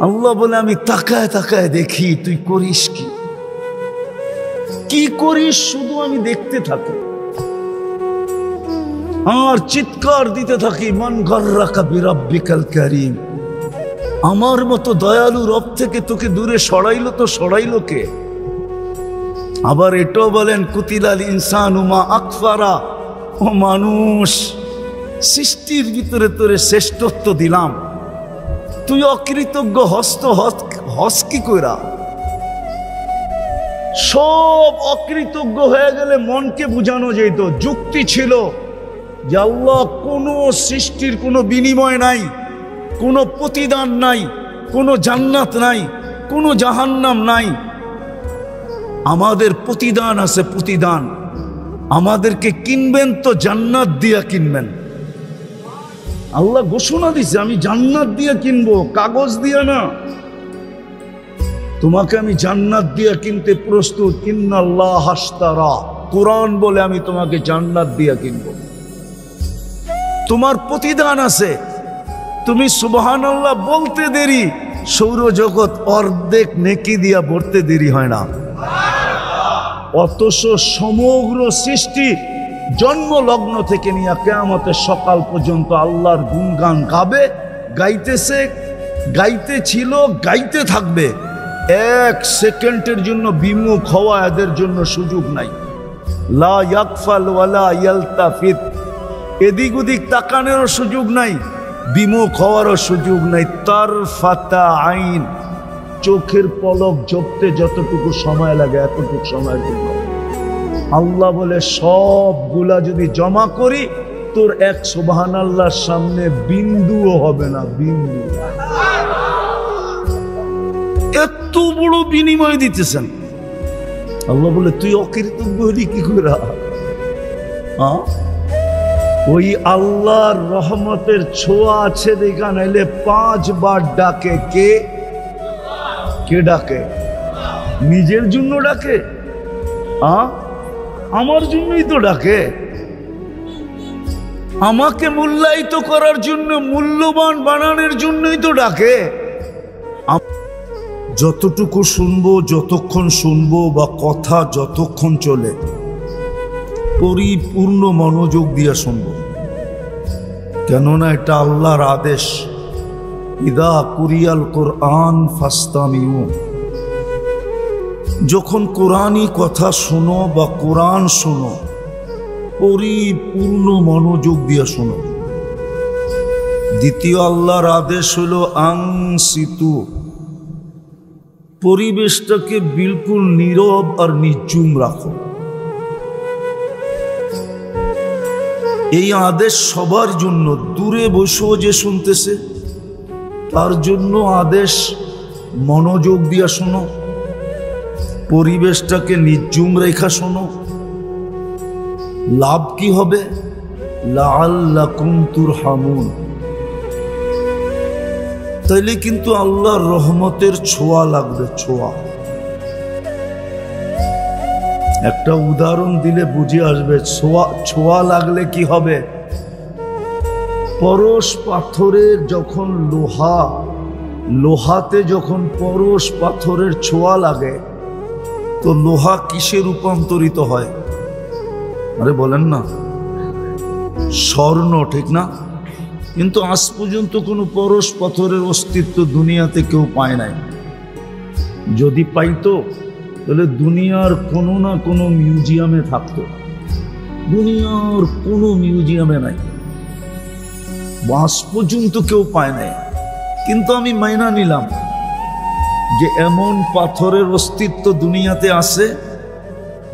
আল্লাহ বলে আমি তাকায় তাকায় দেখি তুই করিস কি করিস, শুধু আমি দেখতে থাকি আর চিৎকার দিতে থাকি, মান গাররাকা বিরাব্বিকাল কারীম, আমার মতো দয়ালু রব থেকে তোকে দূরে সরাইলো তো সরাইলো কে? আবার এটাও বলেন কুতিলাল ইনসানু মা আকফারা, ও মানুষ সৃষ্টির ভিতরে তোরে শ্রেষ্ঠত্ব দিলাম, তুই অকৃতজ্ঞ হস কি কইরা? সব অকৃতজ্ঞ হয়ে গেলে মনকে বুঝানো যেত, যুক্তি ছিল যে আল্লাহ কোনো সৃষ্টির কোনো বিনিময় নাই, কোনো প্রতিদান নাই, কোনো জান্নাত নাই, কোনো জাহান্নাম নাই, আমাদের প্রতিদান আছে, প্রতিদান আমাদেরকে কিনবেন তো জান্নাত দিয়া কিনবেন। আল্লাহ ঘোষণা দিছে আমি জান্নাত দিয়ে কিনবো, কাগজ দিয়ে না, তোমাকে আমি জান্নাত দিয়ে কিনতে প্রস্তুত। ইন্নাল্লাহ হাশতারা, কোরআন বলে আমি তোমাকে জান্নাত দিয়ে কিনবো। তোমার প্রতিদান আছে, তুমি সুবহানাল্লাহ বলতে দেরি, সৌরজগৎ অর্ধেক নেকি দিয়া ভরতে দেরি হয় না। অথচ সমগ্র সৃষ্টি জন্ম লগ্ন থেকে নিয়ে কিয়ামতের সকাল পর্যন্ত আল্লাহর গুণগান গাবে, গাইতেছে, গাইতে ছিল, গাইতে থাকবে। এক সেকেন্ডের জন্য বিমুখ হওয়া এদের জন্য সুযোগ নাই। লা ইয়াকফাল ওয়ালা ইয়ালতাফিত, এদিক ওদিক তাকানোরও সুযোগ নাই, বিমুখ হওয়ারও সুযোগ নাই। তারফাতা আইন, চোখের পলক ঝপতে যতটুকু সময় লাগে এতটুকু সময়ের জন্য। আল্লাহ বলে সবগুলা যদি জমা করি তোর এক সুবহানাল্লাহর সামনে বিন্দুও হবে না, বিন্দু। এত বড় বিনিময় দিতেছেন। আল্লাহ বলে তুই অকৃতজ্ঞ হলি কি করে? ওই আল্লাহর রহমতের ছোঁয়া আছে দেখা, নাইলে 5 বার ডাকে। কে ডাকে? নিজের জন্য ডাকে? আমার জন্যই তো ডাকে, আমাকে মূল্যায়িত করার জন্য, মূল্যবান বানানোর জন্যই তো ডাকে। যতটুকু শুনবো, যতক্ষণ শুনবো বা কথা যতক্ষণ চলে, পরিপূর্ণ মনোযোগ দিয়ে শুনবো, কেননা এটা আল্লাহর আদেশ। ইদা কুরিয়াল কোরআন ফাস্তামিউ, যখন কোরআনই কথা শোনো বা কোরআন শোনো, পরিপূর্ণ মনোযোগ দিয়ে শোনো। দ্বিতীয় আল্লাহর আদেশ হলো আনসিতু, পরিবেশটাকে বিলকুল নীরব আর নির্জুম রাখো। এই আদেশ সবার জন্য, দূরে বসেও যে শুনতেছে তার জন্য আদেশ, মনোযোগ দিয়া শোনো, পরিবেশটাকে নির্জুম রেখা শোনো। লাভ কি হবে? লাআল্লাকুম তুরহামুন, তাইলে কিন্তু আল্লাহর রহমতের ছোঁয়া লাগবে, ছোঁয়া। একটা উদাহরণ দিলে বুঝে আসবে ছোঁয়া লাগলে কি হবে। পরশ পাথরের যখন লোহাতে যখন পরশ পাথরের ছোঁয়া লাগে, তো লোহা কিসে রূপান্তরিত হয়? আরে বলেন না, স্বর্ণ, ঠিক না? কিন্তু আজ পর্যন্ত কোনো পরশ পাথরের অস্তিত্ব দুনিয়াতে কেউ পায় নাই। যদি পাইতো তাহলে দুনিয়ার কোনো না কোনো মিউজিয়ামে থাকতো। দুনিয়ার কোনো মিউজিয়ামে নাই, আজ পর্যন্ত কেউ পায় নাই। কিন্তু আমি মাইনা নিলাম যে এমন পাথরের অস্তিত্ব দুনিয়াতে আছে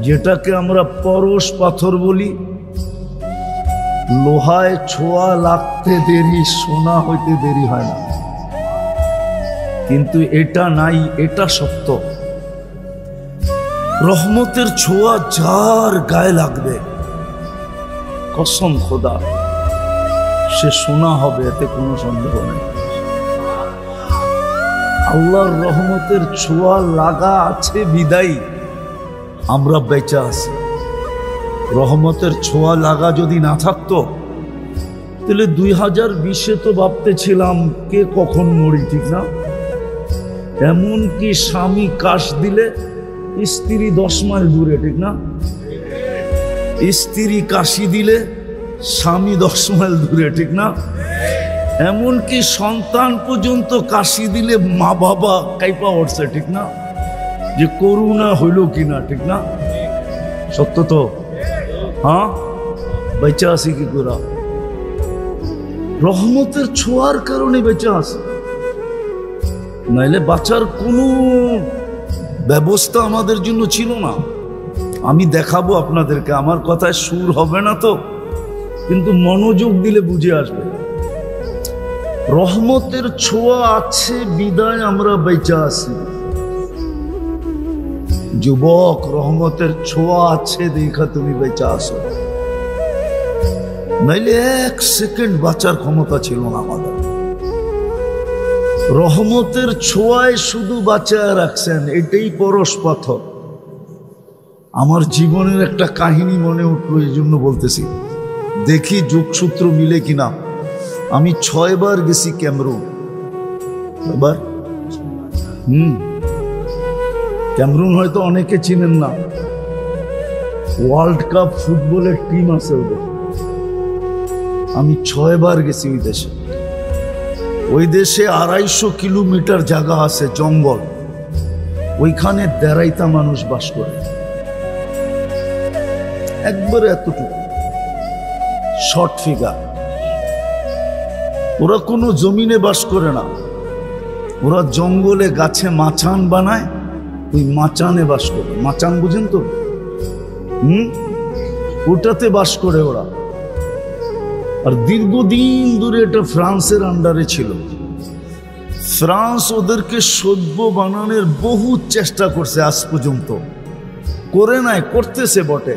যেটাকে আমরা পরশ পাথর বলি। লোহায় ছোঁয়া লাগতে দেরি, সোনা হইতে দেরি হয় না। কিন্তু এটা নাই, এটা সত্য। রহমতের ছোঁয়া যার গায়ে লাগবে, কসম খোদা, সে সোনা হবে, এতে কোনো সন্দেহ নেই। আল্লাহর রহমতের ছোঁয়া লাগা আছে বিদায়ী আমরা বেঁচে আছি। রহমতের ছোঁয়া লাগা যদি না থাকতো তাহলে 2020-এ তো ভাবতেছিলাম কে কখন মরি, ঠিক না? এমনকি স্বামী কাশ দিলে স্ত্রী 10 মাইল দূরে, ঠিক না? স্ত্রী কাশি দিলে স্বামী 10 মাইল দূরে, ঠিক না? এমনকি সন্তান পর্যন্ত কাশি দিলে মা বাবা কাইপা উঠছে, ঠিক না? যে করুণা হইল কিনা, ঠিক না? সত্য তো? হ্যাঁ, বেঁচে আসি কি করে? রহমতের ছোঁয়ার কারণে বেঁচে আসে, নাইলে বাঁচার কোনো ব্যবস্থা আমাদের জন্য ছিল না। আমি দেখাবো আপনাদেরকে, আমার কথায় সুর হবে না তো, কিন্তু মনোযোগ দিলে বুঝে আসবে। রহমতের ছোঁয়া আছে বিদায় আমরা বেঁচে আছি। যুবক, রহমতের ছোঁয়া আছে দেখা তুমি বেঁচে আসো, নাইলে 1 সেকেন্ড বাঁচার ক্ষমতা ছিল না আমাদের। রহমতের ছোঁয়ায় শুধু বাঁচায় রাখছেন, এটাই পরশ পাথর। আমার জীবনের একটা কাহিনী মনে উঠলো, এই জন্য বলতেছি, দেখি যোগসূত্র মিলে কিনা। আমি 6 বার গেছি ক্যামেরুন। এবার ক্যামেরুন হয়তো অনেকে চিনেন না, ওয়ার্ল্ড কাপ ফুটবলের টিম আছে ওদের। আমি 6 বার গেছি ওই দেশে। ওই দেশে 250 কিলোমিটার জায়গা আছে, জঙ্গল। ওইখানে 1.5টা মানুষ বাস করে, একবারে এতটুকু শর্ট ফিগার। ওরা কোনো জমিনে বাস করে না, ওরা জঙ্গলে গাছে মাচান বানায়, ওই মাচানে বাস করে। মাচান বুঝেন তো? ওটাতে বাস করে ওরা। আর দীর্ঘদিন ধরে এটা ফ্রান্সের আন্ডারে ছিল। ফ্রান্স ওদেরকে সভ্য বানানোর বহু চেষ্টা করছে, আজ পর্যন্ত করে নাই, করতেছে বটে।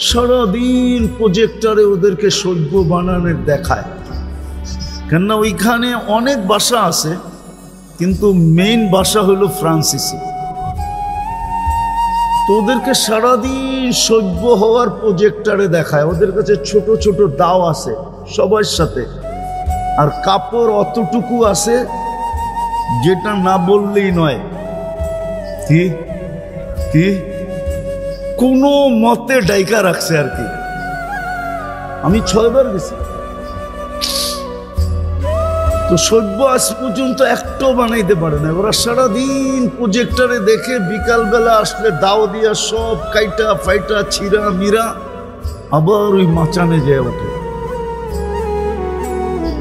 সারাদিন প্রজেক্টরে ওদেরকে সভ্য বানানোর দেখায়, কেননা ওইখানে অনেক ভাষা আছে, কিন্তু মেইন ভাষা হলো ফ্রান্সিসি। তো ওদেরকে সারাদিন সভ্য হওয়ার প্রজেক্টরে দেখায়। ওদের কাছে ছোট ছোট দাও আছে সবার সাথে, আর কাপড় অতটুকু আছে যেটা না বললেই নয়। কি কি কোনো মতে ডাইকা রাখছে আর কি। আমি 6 বার গেছি, তো সভ্য আজ পর্যন্ত একটাও বানাইতে পারে না। ওরা সারাদিন প্রজেক্টরে দেখে, বিকালবেলা আসলে দাও দিয়া সব কাইটা ফাইটা ছিঁড়া মিরা আবার ওই মাচানে যায় ওঠে।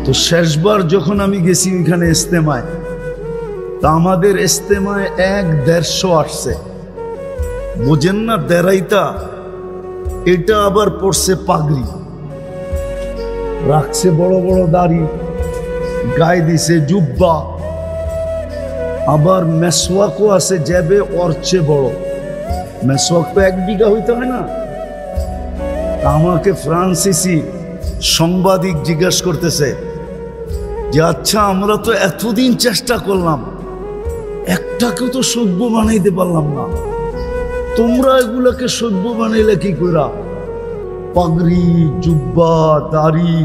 তো শেষবার যখন আমি গেছি ওইখানে ইস্তেমায়, তা আমাদের ইস্তেমায় 1-150 আসছে। বোঝেন না? 1.5টা এটা আবার পড়ছে পাগড়ি, রাখছে বড় বড় দাড়ি, গায়ে দিছে জুব্বা, আবার মেসওয়াকও আছে যাবে ওর চেয়ে বড়। মেসওয়াক তো 1 বিঘা হইতে হয় না। আমাকে ফ্রান্সিসি সাংবাদিক জিজ্ঞাসা করতেছে যে, আচ্ছা আমরা তো এতদিন চেষ্টা করলাম, একটাকেও তো সভ্য বানাইতে পারলাম না, তোমরা এগুলাকে সভ্য বানাইলে কি কইরা? পাগড়ি, জুব্বা, দাড়ি,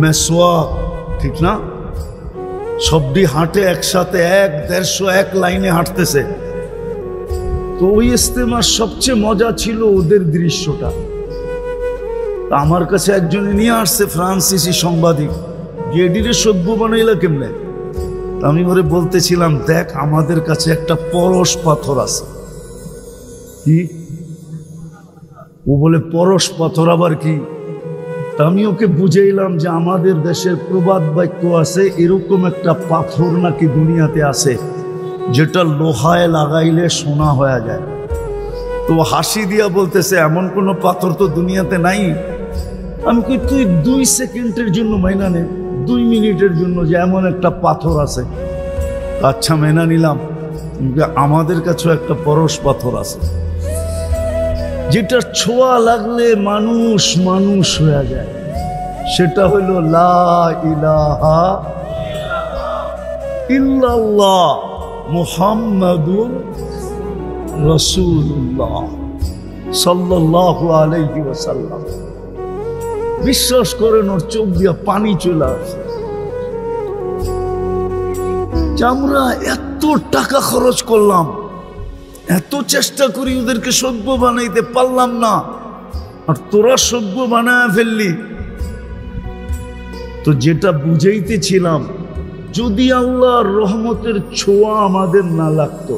মেসওয়াক, ঠিক না? সবটি হাঁটে একসাথে, 1-150 লাইনে হাঁটতেছে। তো ওই ইস্তেমার সবচেয়ে মজা ছিল ওদের দৃশ্যটা। আমার কাছে একজনে নিয়ে আসছে ফ্রান্সিসি সাংবাদিক, যে এডিরে সভ্য বানাইলা কেমনে? আমি ওরে বলতেছিলাম, দেখ আমাদের কাছে একটা পরশ পাথর আছে। কি? ও বলে পরশ পাথর আবার কি? আমি ওকে বুঝাইলাম যে আমাদের দেশের প্রবাদ বাক্য আছে, এরকম একটা পাথর নাকি দুনিয়াতে আছে যেটা লোহায় লাগাইলে সোনা হয়ে যায়। তো হাসি দিয়া বলতেছে, এমন কোনো পাথর তো দুনিয়াতে নাই। আমি কই, তুই 2 সেকেন্ডের জন্য মাইনা নে, 2 মিনিটের জন্য, যে এমন একটা পাথর আছে। আচ্ছা মেনা নিলাম, আমাদের কাছেও একটা পরশ পাথর আছে যেটা ছোঁয়া লাগলে মানুষ মানুষ হয়ে যায়। সেটা হইল লা ইলাহা ইল্লাল্লাহ মুহাম্মাদুর রাসূলুল্লাহ সাল্লাল্লাহু আলাইহি ওয়াসাল্লাম। বিশ্বাস করেন, ওর চোখ দিয়া পানি চলে আসে। আমরা এত টাকা খরচ করলাম, এত চেষ্টা করি ওদেরকে সভ্য বানাইতে পারলাম না, আর তোরা সভ্য বানায় ফেললি। তো যেটা বুঝাইতেছিলাম, যদি আল্লাহর রহমতের ছোঁয়া আমাদের না লাগতো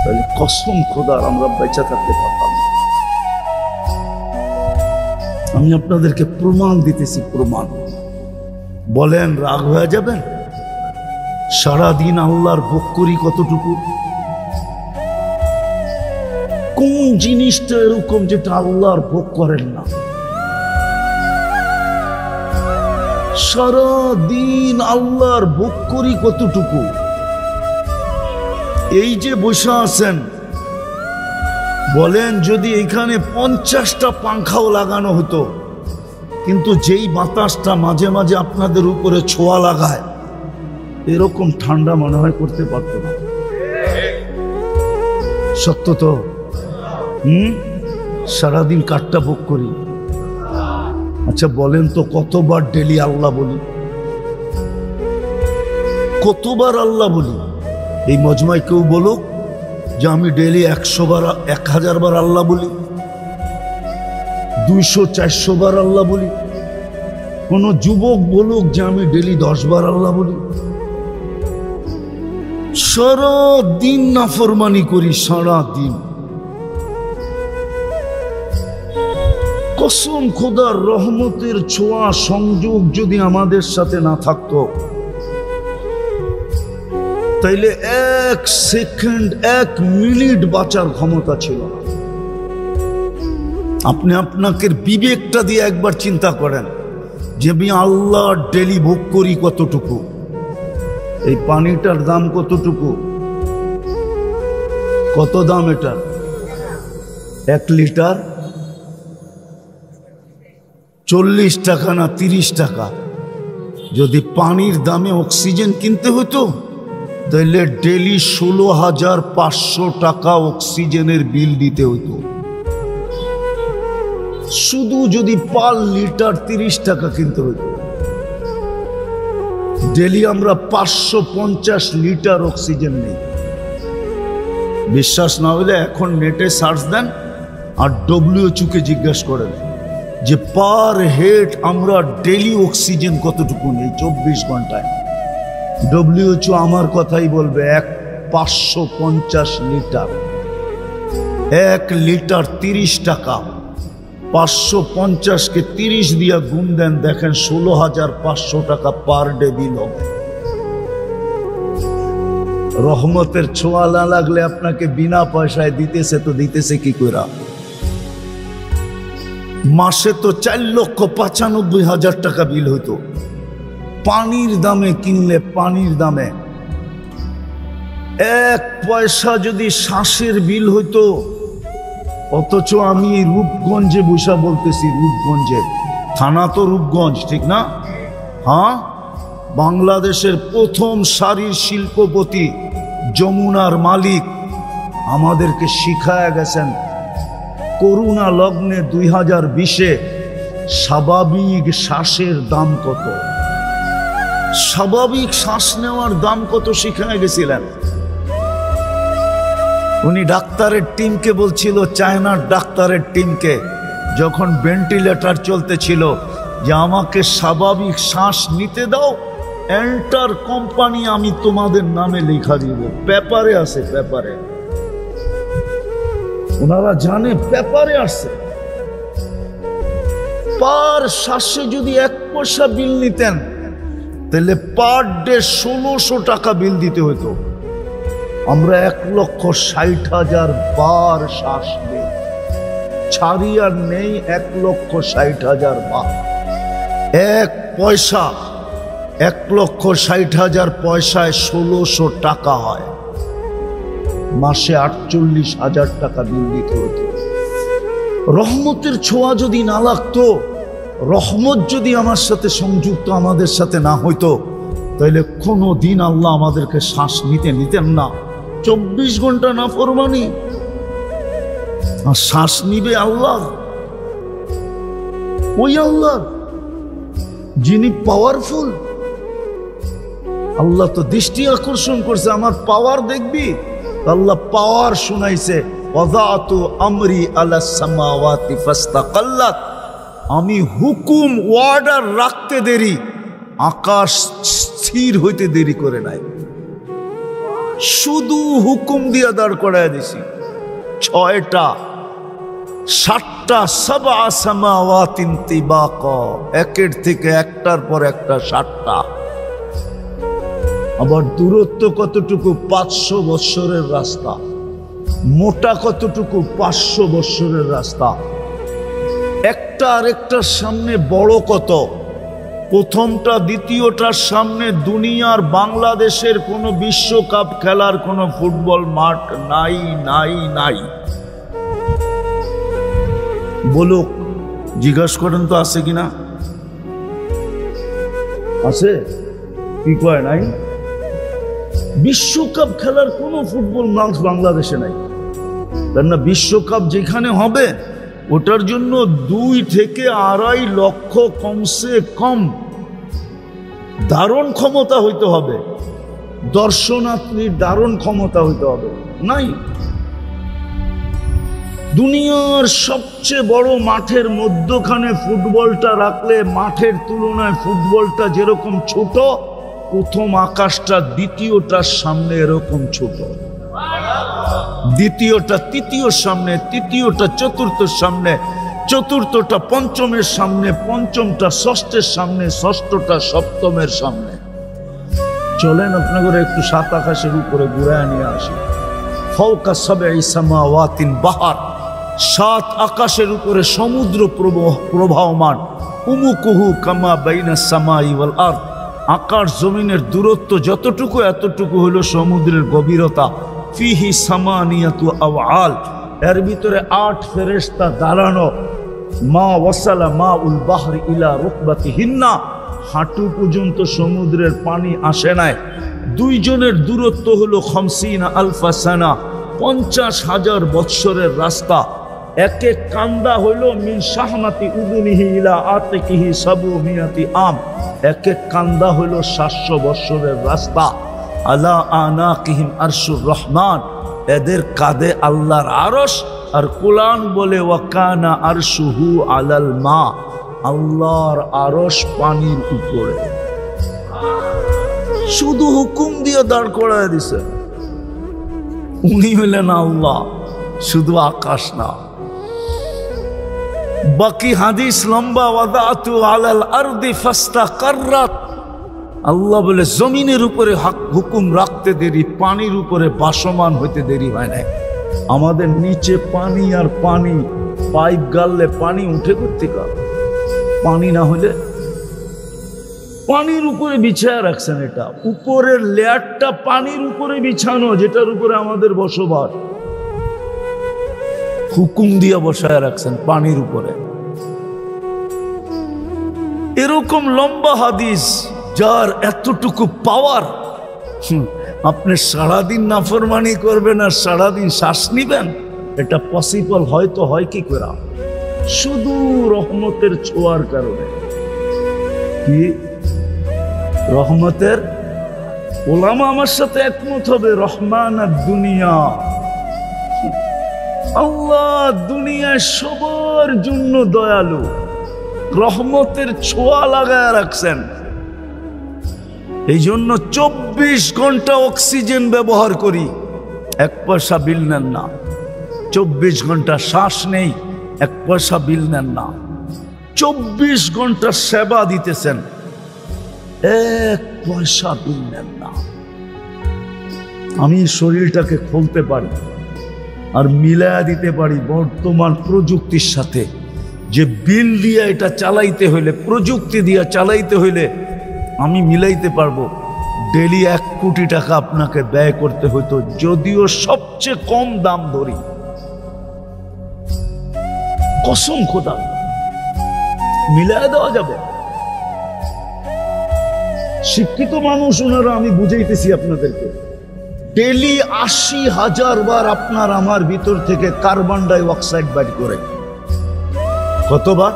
তাহলে কসম খোদার আমরা বেঁচে থাকতে পারতাম। আমি আপনাদেরকে প্রমাণ দিতেছি, প্রমাণ। বলেন রাগ হয়ে যাবেন? সারাদিন আল্লাহর ভোগ করি কতটুকু? কোন জিনিসটা এরকম যেটা আল্লাহর ভোগ করেন না? সারাদিন আল্লাহর ভোগ করি কতটুকু? এই যে বসে আছেন, বলেন যদি এখানে 50টা পাংখাও লাগানো হতো, কিন্তু যেই বাতাসটা মাঝে মাঝে আপনাদের উপরে ছোঁয়া লাগায়, এরকম ঠান্ডা মনে হয় করতে পারতো না। সত্য তো? সারাদিন কাঠটা ভোগ করি। আচ্ছা বলেন তো, কতবার ডেলি আল্লাহ বলি? কতবার আল্লাহ বলি? এই মজমায় কেউ বলুক যে আমি ডেলি 100 বার 1000 বার আল্লাহ বলি, 200-400 বার আল্লাহ বলি। কোন যুবক বলুক যে আমি ডেলি 10 বার আল্লাহ বলি। সারা দিন নাফরমানি করি, সারা দিন। কসম খোদার রহমতের ছোঁয়া সংযোগ যদি আমাদের সাথে না থাকতো, তাইলে 1 সেকেন্ড 1 মিনিট বাঁচার ক্ষমতা ছিল না। আপনি আপনাকে বিবেকটা দিয়ে একবার চিন্তা করেন যে আমি আল্লাহ ডেলি ভোগ করি কতটুকু। এই পানিটার দাম কতটুকু? কত দাম এটা? 1 লিটার 40 টাকা না 30 টাকা? যদি পানির দামে অক্সিজেন কিনতে হতো তাহলে ডেলি 16,500 টাকা অক্সিজেনের বিল দিতে হতো। শুধু যদি পার লিটার 30 টাকা কিনতে হতো, ডেলি আমরা 550 লিটার অক্সিজেন নেই। বিশ্বাস না হলে এখন নেটে সার্চ দেন আর WHO কে জিজ্ঞাসা করেন যে পার হেড আমরা ডেলি অক্সিজেন কতটুকু নেই 24 ঘন্টায়। WHO আমার কথাই বলবে 550 লিটার। 1 লিটার 30 টাকা, 550-কে 30 দিয়া গুণ দেন, দেখেন 16,500 টাকা পার ডে বিল হবে। রহমতের ছোঁয়া না লাগলে আপনাকে বিনা পয়সায় দিতেছে, তো দিতেছে কি কইরা? মাসে তো 4,95,000 টাকা বিল হইতো পানির দামে কিনলে। পানির দামে 1 পয়সা যদি শ্বাসের বিল হইতো। অথচ আমি রূপগঞ্জে বসা বলতেছি, রূপগঞ্জে, থানা তো রূপগঞ্জ, ঠিক না? হ্যাঁ, বাংলাদেশের প্রথম সারির শিল্পপতি যমুনার মালিক আমাদেরকে শিখায় গেছেন করুণা লগ্নে 2020-এ স্বাভাবিক শ্বাসের দাম কত। স্বাভাবিক শ্বাস নেওয়ার দাম কত শিখায় গেছিলেন। উনি ডাক্তারের টিমকে বলছিল, চায়নার ডাক্তারের টিমকে, যখন ভেন্টিলেটর চলতেছিল, যে আমাকে স্বাভাবিক শ্বাস নিতে দাও, এন্টার কোম্পানি আমি তোমাদের নামে লেখা দিব। পেপারে আছে, পেপারে। ওনারা জানে পেপারে আছে। পার শ্বাসে যদি 1 পয়সা বিল নিতেন তাহলে পার ডে 1600 টাকা বিল দিতে হতো। আমরা 1,60,000 বার শ্বাস নেই, ছাড়ি আর নেই 1,60,000 বার। 1 পয়সা 1,60,000 পয়সায় 1600 টাকা হয়। মাসে 48,000 টাকা বিল দিতে হতো। রহমতের ছোঁয়া যদি না লাগতো, রহমত যদি আমার সাথে সংযুক্ত আমাদের সাথে না হইতো, তাহলে কোনো দিন আল্লাহ আমাদেরকে শ্বাস নিতেন না। 24 ঘন্টা নাফরমানি, আর শ্বাস নিবে আল্লাহ, ওই আল্লাহ যিনি পাওয়ারফুল। আল্লাহ তো দৃষ্টি আকর্ষণ করছে, আমার পাওয়ার দেখবি। আল্লাহ পাওয়ার শুনাইছে, ওয়াযাতু আমরি আলাস সামাওয়াতি ফাস্তাকাল্লাত, আমি হুকুম অর্ডার রাখতে দেরি, আকাশ স্থির হইতে দেরি করে নাই। শুধু হুকুম দিয়া দাঁড় করায় দিছি। 6টা 7টা সাবআ সামাওয়াতিন তিবাকা, একের থেকে একটার পর একটা 7টা। আবার দূরত্ব কতটুকু? 500 বৎসরের রাস্তা। মোটা কতটুকু? 500 বৎসরের রাস্তা। একটা আরেকটার সামনে বড় কত? প্রথমটা দ্বিতীয়টার সামনে দুনিয়ার বাংলাদেশের কোনো বিশ্বকাপ খেলার কোনো ফুটবল মাঠ নাই নাই নাই। বলুক, জিজ্ঞাসা করেন তো আছে কিনা? আছে? কি কয় নাই? বিশ্বকাপ খেলার কোনো ফুটবল মাঠ বাংলাদেশে নাই। কেননা বিশ্বকাপ যেখানে হবে ওটার জন্য 2 থেকে 2.5 লক্ষ কমসে কম ধারণ ক্ষমতা হইতে হবে, দর্শনার্থীর ধারণ ক্ষমতা হইতে হবে। নাই। দুনিয়ার সবচেয়ে বড় মাঠের মধ্যখানে ফুটবলটা রাখলে মাঠের তুলনায় ফুটবলটা যেরকম ছোট, প্রথম আকাশটা দ্বিতীয়টার সামনে এরকম ছোট, দ্বিতীয়টা তৃতীয়র সামনে, তৃতীয়টা চতুর্থের সামনে, চতুর্থটা পঞ্চমের সামনে, পঞ্চমটা ষষ্ঠের সামনে, ষষ্ঠটা সপ্তমের সামনে। চলেন আপনাদের একটু 7 আকাশের উপরে ঘুরায় নিয়ে আসি। ফাওকা সাবঈ সামাওয়াতিন বাহার, 7 আকাশের উপরে সমুদ্র প্রবাহমান। উমুকুহু কামা বাইনাস সামাই ওয়াল আরদ, আকাশ জমিনের দূরত্ব যতটুকু এতটুকু হলো সমুদ্রের গভীরতা। ফিহি সামানিয়াতু আওয়াল, এর ভিতরে 8 ফেরেশতা দাঁড়ানো। মা ওয়াসালা মা উল বাহরি ইলা রুকবাতিহিন্না, হাঁটু পর্যন্ত সমুদ্রের পানি আসে নাই। 2 জনের দূরত্ব হলো 50 আলফা সানা, 50,000 বৎসরের রাস্তা। এক এক কান্দা হইল মিন শাহমাতি উদুনিহি ইলা আতিকিহি 700 আম, এক এক কান্দা হইল 700 বৎসরের রাস্তা। আলা আনাকিহিম আরশুর রহমান, এদের কাঁধে আল্লাহর আরশ। আর কুরআন বলে ওয়াকানা আরশুহু আলাল মা, আল্লাহর আরশ পানির উপরে। শুধু হুকুম দিয়ে দাঁড় করায় দিছে। উনি হলেন আল্লাহ, শুধু আকাশ না। বাকি হাদিস লম্বা, ওয়াদাতু আলাল আরদি ফাস্তাকাররাত, আল্লাহ বলে জমিনের উপরে হুকুম রাখতে দেরি, পানির উপরে বাসমান হইতে দেরি হয় না। আমাদের নিচে পানি আর পানি, পাইপ গাললে পানি উঠে করতে কার, পানি না হলে পানির উপরে বিছায়া রাখছেন। এটা উপরের লেয়ারটা পানির উপরে বিছানো, যেটার উপরে আমাদের বসবাস। হুকুম দিয়া বসায় রাখছেন পানির উপরে। এরকম লম্বা হাদিস যার এতটুকু পাওয়ার, আপনি সারাদিন নাফরমানি করবেন আর সারাদিন শ্বাস নিবেন, এটা পসিবল হয়তো হয় কি করে? শুধু রহমতের ছোঁয়ার কারণে। কি রহমতের? ওলামা আমার সাথে একমত হবে, রহমান আর দুনিয়া। আল্লাহ দুনিয়ায় সবার জন্য দয়ালু, রহমতের ছোঁয়া লাগায় রাখছেন। এই জন্য 24 ঘন্টা অক্সিজেন ব্যবহার করি, 1 পয়সা বিল নেন না। 24 ঘন্টা শ্বাস নেই, 1 পয়সা বিল নেন না। 24 ঘন্টা সেবা দিতেছেন, 1 পয়সা বিল নেন না। আমি শরীরটাকে খুলতে পারি আর মিলায়া দিতে পারি বর্তমান প্রযুক্তির সাথে। যে বিল দিয়ে এটা চালাইতে হইলে, প্রযুক্তি দিয়ে চালাইতে হইলে আমি মিলাইতে পারবো। ডেলি 1 কোটি টাকা আপনাকে ব্যয় করতে হইতো, যদিও সবচেয়ে কম দাম ধরি। কসম খোদা, মিলায় দেওয়া যাবে। শিক্ষিত মানুষ ওনারা, আমি বুঝাইতেছি আপনাদেরকে। ডেলি 80,000 বার আপনার আমার ভিতর থেকে কার্বন ডাই অক্সাইড বাইর করে। কতবার?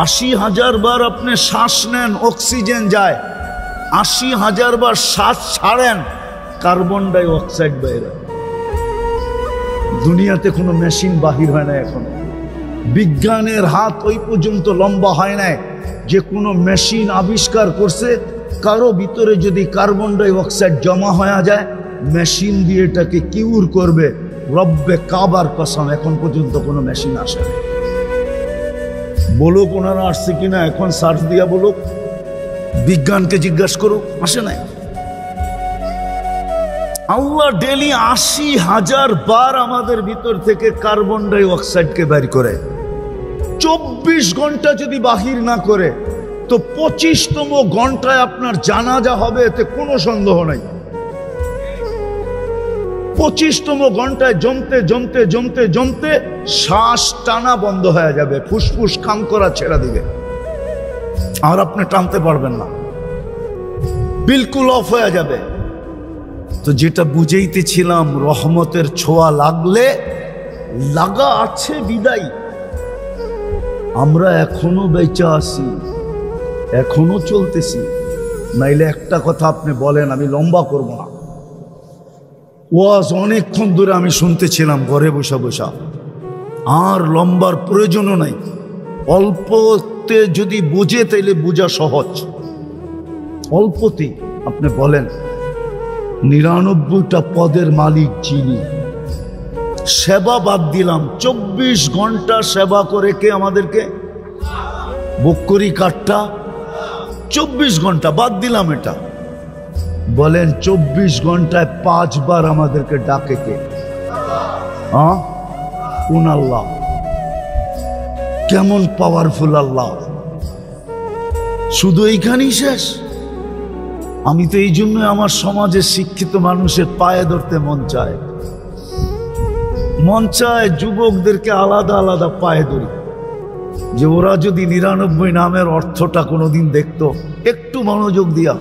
80,000 বার আপনি শ্বাস নেন, অক্সিজেন যায়। 80,000 বার শ্বাস ছাড়েন, কার্বন ডাই অক্সাইড বাইরে। দুনিয়াতে কোনো মেশিন বাহির হয় না এখনো। বিজ্ঞানের হাত ওই পর্যন্ত লম্বা হয় না যে কোনো মেশিন আবিষ্কার করছে কারো ভিতরে যদি কার্বন ডাই অক্সাইড জমা হয়ে যায় মেশিন দিয়ে এটাকে কিউর করবে। রব্বে কাবার কসম, এখন পর্যন্ত কোনো মেশিন আসে না। বলুক ওনারা আসছে কিনা, এখন সার্চ দিয়া বলুক, বিজ্ঞানকে জিজ্ঞাসা করুক, আসে নাই। আল্লাহ ডেলি 80,000 বার আমাদের ভিতর থেকে কার্বন ডাই অক্সাইডকে বের করে। 24 ঘন্টা যদি বাহির না করে তো 25তম ঘন্টায় আপনার জানাজা হবে, এতে কোনো সন্দেহ নাই। 25তম ঘন্টায় জমতে জমতে জমতে জমতে শ্বাস টানা বন্ধ হয়ে যাবে, ফুসফুস কাম করা ছেড়ে দিবে, আর আপনি টানতে পারবেন না, বিলকুল অফ হয়ে যাবে। তো যেটা বুঝাইতেছিলাম, রহমতের ছোঁয়া লাগলে লাগা আছে বিদায় আমরা এখনো বেঁচে আছি, এখনো চলতেছি। নাইলে একটা কথা আপনি বলেন, আমি লম্বা করব না, ওয়াজ অনেকক্ষণ ধরে আমি শুনতেছিলাম ঘরে বসা বসা, আর লম্বার প্রয়োজনও নাই। অল্পতে যদি বুঝে তাইলে বোঝা সহজ। অল্পতে আপনি বলেন 99টা পদের মালিক যিনি, সেবা বাদ দিলাম, 24 ঘন্টা সেবা করে কে আমাদেরকে? বকরি কাঠটা 24 ঘন্টা বাদ দিলাম, এটা বলেন 24 ঘন্টায় 5 বার আমাদেরকে ডাকে কে? হ্যাঁ, কোন আল্লাহ? কেমন পাওয়ারফুল আল্লাহ! শুধু এইখানেই শেষ? আমি তো এই জন্য আমার সমাজের শিক্ষিত মানুষের পায়ে ধরতে মন চায়, যুবকদেরকে আলাদা আলাদা পায়ে ধরি, যে ওরা যদি 99 নামের অর্থটা কোনোদিন দেখতো, একটু মনোযোগ দিয়া।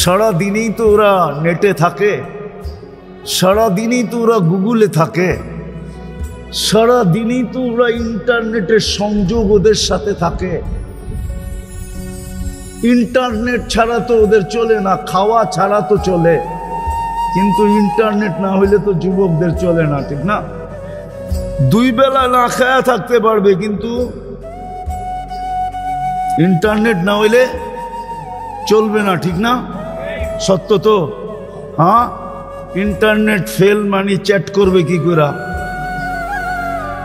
সারা দিনই তো ওরা নেটে থাকে, সারা দিনই তো ওরা গুগলে থাকে, সারা দিনই তো ওরা ইন্টারনেটের সংযোগ ওদের সাথে থাকে। ইন্টারনেট ছাড়া তো ওদের চলে না, খাওয়া ছাড়া তো চলে, কিন্তু ইন্টারনেট না হইলে তো যুবকদের চলে না, ঠিক না? 2 বেলা না খায়া থাকতে পারবে, কিন্তু ইন্টারনেট না হইলে চলবে না, ঠিক না? সত্য তো? হ্যাঁ, ইন্টারনেট ফেল মানে চ্যাট করবে কি করে?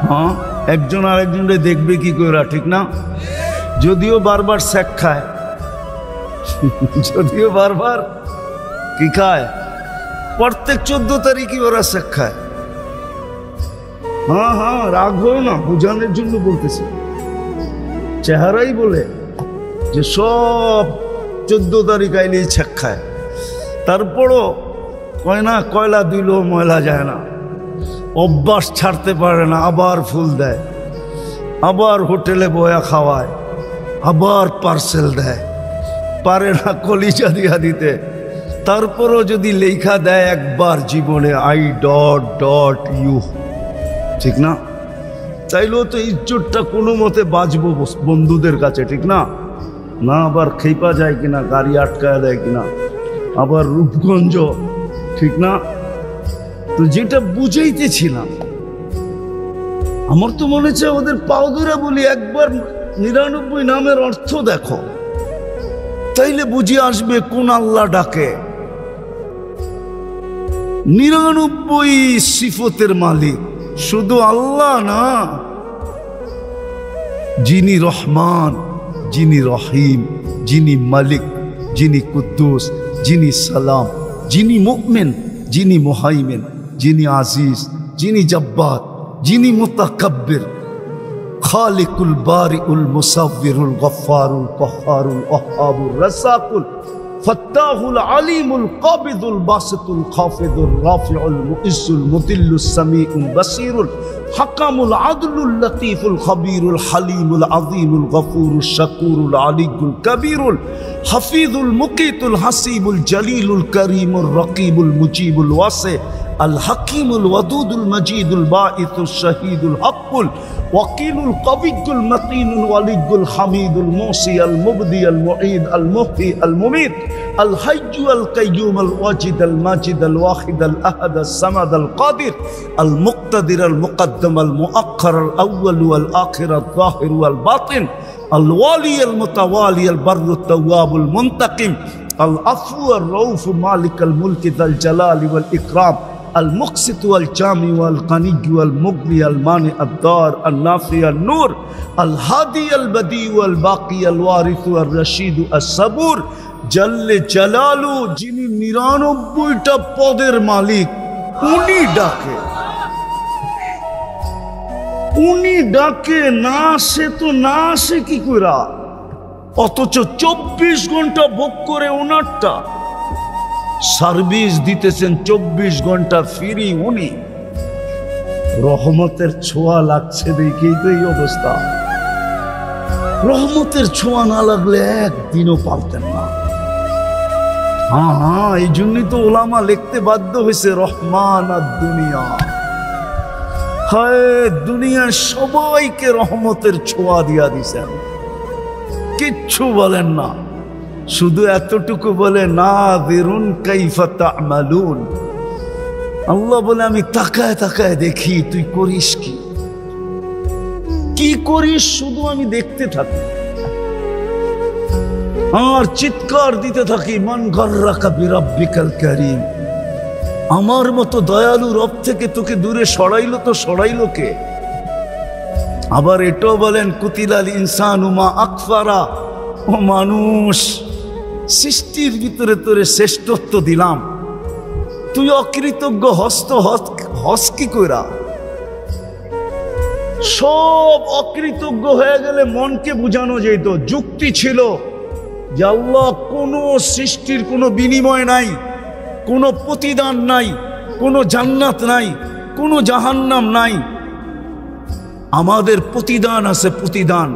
হ্যাঁ, একজন আরেকজনকে দেখবে কি করে, ঠিক না? যদিও বারবার স্যাক খায়, যদিও বারবার কি খায়, প্রত্যেক 14 তারিখই ওরা স্যাক খায়। হ্যাঁ হ্যাঁ, রাগ হও না, বোঝানোর জন্য বলতেছি। চেহারাই বলে যে সব 14 তারিখ আইলেই ছ্যাক খায়, তারপরও কয় না কয়লা দিলেও ময়লা যায় না, অভ্যাস ছাড়তে পারে না, আবার ফুল দেয়, আবার হোটেলে বয়া খাওয়ায়, আবার পার্সেল দেয়, পারে না কলিজা দিয়া দিতে, তারপরও যদি লেখা দেয় একবার জীবনে I.U, ঠিক না? চাইলেও তো ইজ্জতটা কোনো মতে বাঁচবো বন্ধুদের কাছে, ঠিক না? না আবার খেপা যায় কিনা, গাড়ি আটকায় দেয় কিনা, আবার রূপগঞ্জ, ঠিক না? তো যেটা বুঝাইতেছিলাম, আমার তো মনে হচ্ছে ওদের পাও ধরে বলি, একবার 99 নামের অর্থ দেখো, তাইলে বুঝে আসবে কোন আল্লাহ ডাকে। 99 সিফতের মালিক শুধু আল্লাহ না, যিনি রহমান, যিনি রহিম, যিনি মালিক, যিনি কুদ্দুস, যিনি সালাম, যিনি মুমিন, যিনি মুহাইমিন, যিনি আজিজ, যিনি জব্বার, যিনি মুতাকাব্বির, খালিকুল বারিউল মুসাব্বিরুল গফফারুল কহ্হারুল ওয়াহ্হাবুর রাসাকুল ফাত্তাহুল আলিমুল কাবিদুল বাসিতুল খাফিদুর রাফিউল মুইজ্জুল মুদিল্লুস সামিউল বাসিরুল হাকামুল আদলুল লতীফুল খবীরুল হালিমুল আযীমুল গফুরুশ শাকুরুল আলিয়ুল কবীরুল হাফিজুল মুকিতুল হাসিবুল জলিলুল করিমুর রকিবুল মুজিবুল ওয়াসি আল হাকিমুল ওয়াদুদুল মাজিদুল বাঈসুশ শাহীদুল হাক্কুল ওয়াকিলুল কবিয়্যুল মাতিনুল ওয়ালিয়্যুল হামিদুল মুসি আল মুবদি আল মুঈদ আল মুহয়ি আল মুমীত আল হাইয়্যু আল কাইয়্যুম আল ওয়াজিদ আল মাজিদ আল ওয়াহিদ আল আহাদ আস সামাদ আল কাদির আল মুক্তাদির আল মুকদ্দম আল মুআক্খার আল আউয়াল ওয়াল আখির আল যাহির ওয়াল বাতিন আল ওয়ালি আল মুতাওয়ালি আল বাররু তাওয়াবুল মুনতাকিম আল আফু আর রউফ মালিক আল মুলক যাল জালালি ওয়াল ইকরাম المقسط والجامع والغني والمغني المانع الضار النافع النور الهادي البديع والباقي الوارث الرشيد الصبور جل جلاله যিনি 99টা পদের মালিক উনি ডাকে না আসে তো না আসে কি কইরা অথচ 24 ঘন্টা ভোগ করে ওনারটা সার্ভিস দিতেছেন 24 ঘন্টা ফ্রি উনি রহমতের ছোঁয়া লাগছে দেখেই তো এই অবস্থা রহমতের ছোঁয়া না লাগলে একদিনও পারতেন না হ্যাঁ এই জন্যই তো ওলামা লিখতে বাধ্য হয়েছে রহমান আর দুনিয়া হায় দুনিয়ার সবাইকে রহমতের ছোঁয়া দিয়া দিছেন কিচ্ছু বলেন না শুধু এতটুকু বলে নাযিরুন কাইফা তা'মালুন আল্লাহ বলে আমি তাকায় তাকায় দেখি তুই করিস কি করিস শুধু আমি দেখতে থাকি আর চিৎকার দিতে থাকি মান গাররাকা বিরাব্বিকাল কারীম আমার মতো দয়ালু রব থেকে তোকে দূরে সরাইলো কে আবার এটাও বলেন কুতিলাল ইনসানু মা আকফারা ও মানুষ সৃষ্টির ভিতরে তোরে শ্রেষ্ঠত্ব দিলাম তুই অকৃতজ্ঞ হস কি কইরা সব অকৃতজ্ঞ হয়ে গেলে মনকে বুঝানো যেত যুক্তি ছিল যে আল্লাহ কোনো সৃষ্টির কোনো বিনিময় নাই কোনো প্রতিদান নাই কোনো জান্নাত নাই কোনো জাহান্নাম নাই আমাদের প্রতিদান আছে প্রতিদান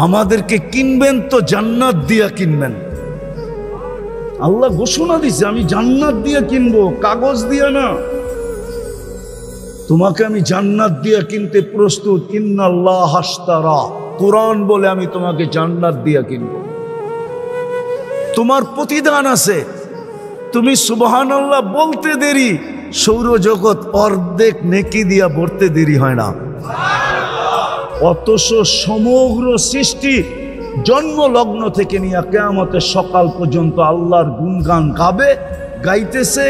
আমাদেরকে কিনবেন তো জান্নাত দিয়া কিনবেন আল্লাহ ঘোষণা দিছে আমি জান্নাত দিয়া কিনবো কাগজ দিয়া না তোমাকে আমি জান্নাত দিয়া কিনতে প্রস্তুত ইন্নাল্লাহ হাশতারা কোরআন বলে আমি তোমাকে জান্নাত দিয়া কিনবো তোমার প্রতিদান আছে তুমি সুবহানাল্লাহ বলতে দেরি সৌরজগৎ অর্ধেক নেকি দিয়া ভরতে দেরি হয় না অথচ সমগ্র সৃষ্টি জন্মলগ্ন থেকে নিয়ে কিয়ামতের সকাল পর্যন্ত আল্লাহর গুণগান গাবে গাইতেছে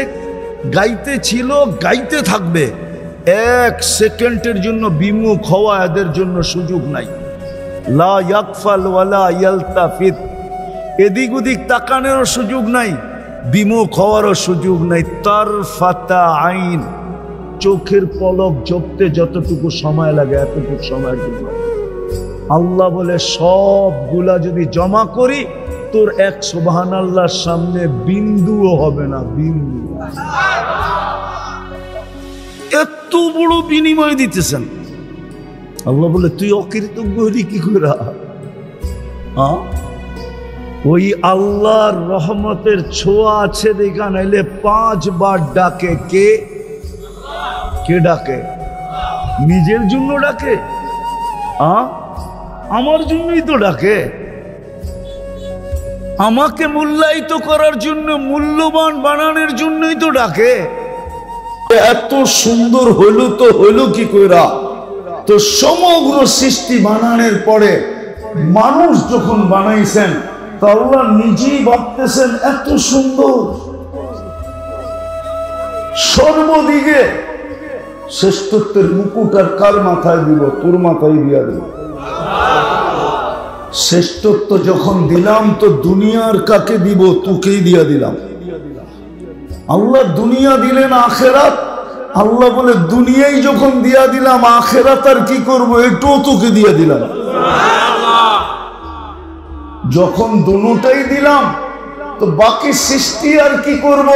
গাইতে ছিল গাইতে থাকবে এক সেকেন্ডের জন্য বিমুখ হওয়া এদের জন্য সুযোগ নাই লা ইয়াকফাল ওয়ালা ইয়ালতাফিত এদিক ওদিক তাকানোর সুযোগ নাই বিমুখ হওয়ারও সুযোগ নাই তারফাতা আইন চোখের পলক ঝপতে যতটুকু সময় লাগে এতটুকু সময়ের জন্য আল্লাহ বলে সবগুলা যদি জমা করি তোর এক সুবহানাল্লাহর সামনে বিন্দুও হবে না বিন্দু এত বড় বিনিময় দিতেছেন আল্লাহ বলে তুই অকৃতজ্ঞ হলি কি করে ওই আল্লাহর রহমতের ছোঁয়া আছে দেখা নাইলে 5 বার ডাকে কে ডাকে নিজের জন্য ডাকে আমার জন্যই তো ডাকে আমাকে মূল্যায়িত করার জন্য মূল্যবান বানানোর জন্যই তো ডাকে এত সুন্দর হইল কি কইরা তো সমগ্র সৃষ্টি বানানোর পরে মানুষ যখন বানাইছেন তো আল্লাহ নিজেই ভাবতেছেন এত সুন্দর সর্বদিকে শ্রেষ্ঠত্বের মুকুট আর কার মাথায় দিব তোর মাথায় দিয়া দিব শ্রেষ্ঠত্ব যখন দিলাম তো দুনিয়ার কাকে দিব তোকেই দিয়া দিলাম আল্লাহ দুনিয়া দিলেন আখেরাত আল্লাহ বলে দুনিয়াই যখন দিয়া দিলাম আখেরাত আর কি করবো এটাও তোকে দিয়া দিলাম যখন দুটোটাই দিলাম তো বাকি সৃষ্টি আর কি করব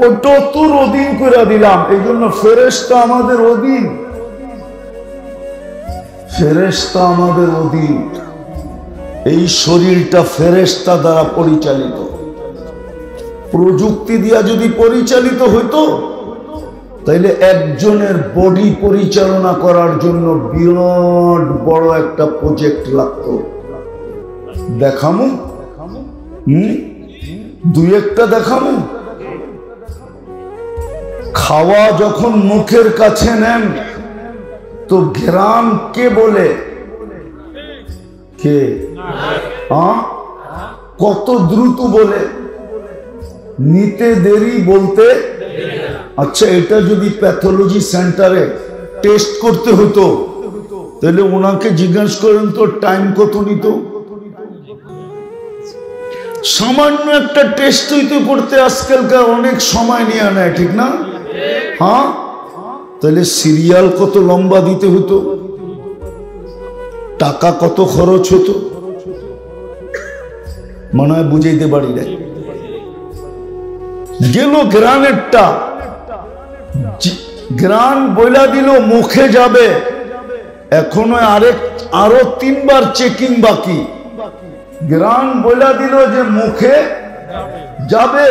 ওটা তোর অধীন করে দিলাম এই জন্য ফেরেশতা আমাদের অধীন ফেরেশতা আমাদের অধীন এই শরীরটা ফেরেশতা দ্বারা পরিচালিত প্রযুক্তি দিয়া যদি পরিচালিত হইতো তাইলে একজনের বডি পরিচালনা করার জন্য বিরাট বড় একটা প্রজেক্ট লাগতো। দেখামু দুই একটা দেখামু। খাওয়া যখন মুখের কাছে নেন তো ঘ্রাণ কে বলে? কে? কত দ্রুত বলে, নিতে দেরি বলতে। আচ্ছা, এটা যদি প্যাথোলজি সেন্টারে টেস্ট করতে হতো তাহলে ওনাকে জিজ্ঞাসা করেন তো টাইম কত নিত? সামান্য একটা টেস্ট হইতে করতে আজকালকার অনেক সময় নিয়ে নেয়, ঠিক না? হ্যাঁ, তাহলে সিরিয়াল কত লম্বা দিতে হতো, টাকা কত খরচ হতো। মনে হয় বুঝাইতে পারি না। গেল গ্রানেরটা, গ্রান বইলা দিল মুখে যাবে, এখনো আরো 3 বার চেকিং বাকি। গ্রান বইলা দিল যে মুখে যাবে,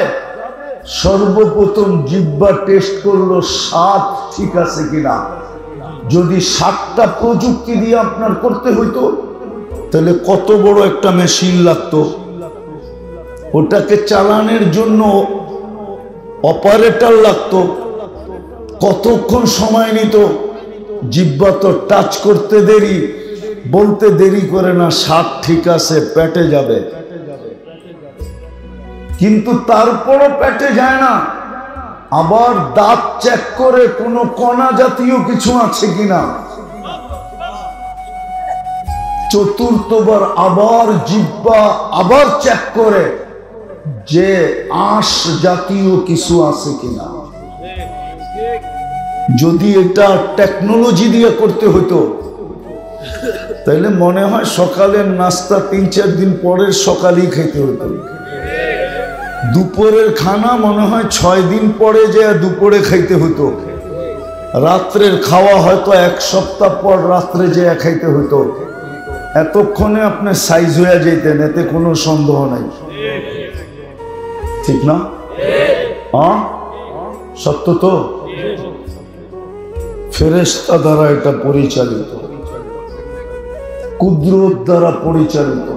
সর্বপ্রথম জিহ্বা টেস্ট করলো স্বাদ ঠিক আছে কিনা। যদি 7টা প্রযুক্তি দিয়ে আপনার করতে হইতো তাহলে কত বড় একটা মেশিন লাগতো। ওটাকে চালানোর জন্য অপারেটর লাগতো, কতক্ষণ সময় নিত। জিহ্বা তো টাচ করতে দেরি, বলতে দেরি করে না, স্বাদ ঠিক আছে, পেটে যাবে। কিন্তু তারপরও পেটে যায় না, আবার দাঁত চেক করে কোনো কণা জাতীয় কিছু আছে কিনা। চতুর্থবার আবার জিহ্বা আবার চেক করে যে আঁশ জাতীয় কিছু আছে কিনা। যদি এটা টেকনোলজি দিয়ে করতে হতো তাহলে মনে হয় সকালের নাস্তা 3-4 দিন পরের সকালেই খেতে হতো। দুপুরের খানা মনে হয় 6 দিন পরে যে দুপুরে খাইতে হতো। রাত্রের খাওয়া হয়তো 1 সপ্তাহ পর রাত্রে যে খাইতে হতো। এতক্ষণে আপনি সাইজ হয়ে যেতেন, এতে কোনো সন্দেহ নাই, ঠিক না? হ্যাঁ, সত্য তো। ফেরেশতা দ্বারা এটা পরিচালিত, কুদরত দ্বারা পরিচালিত।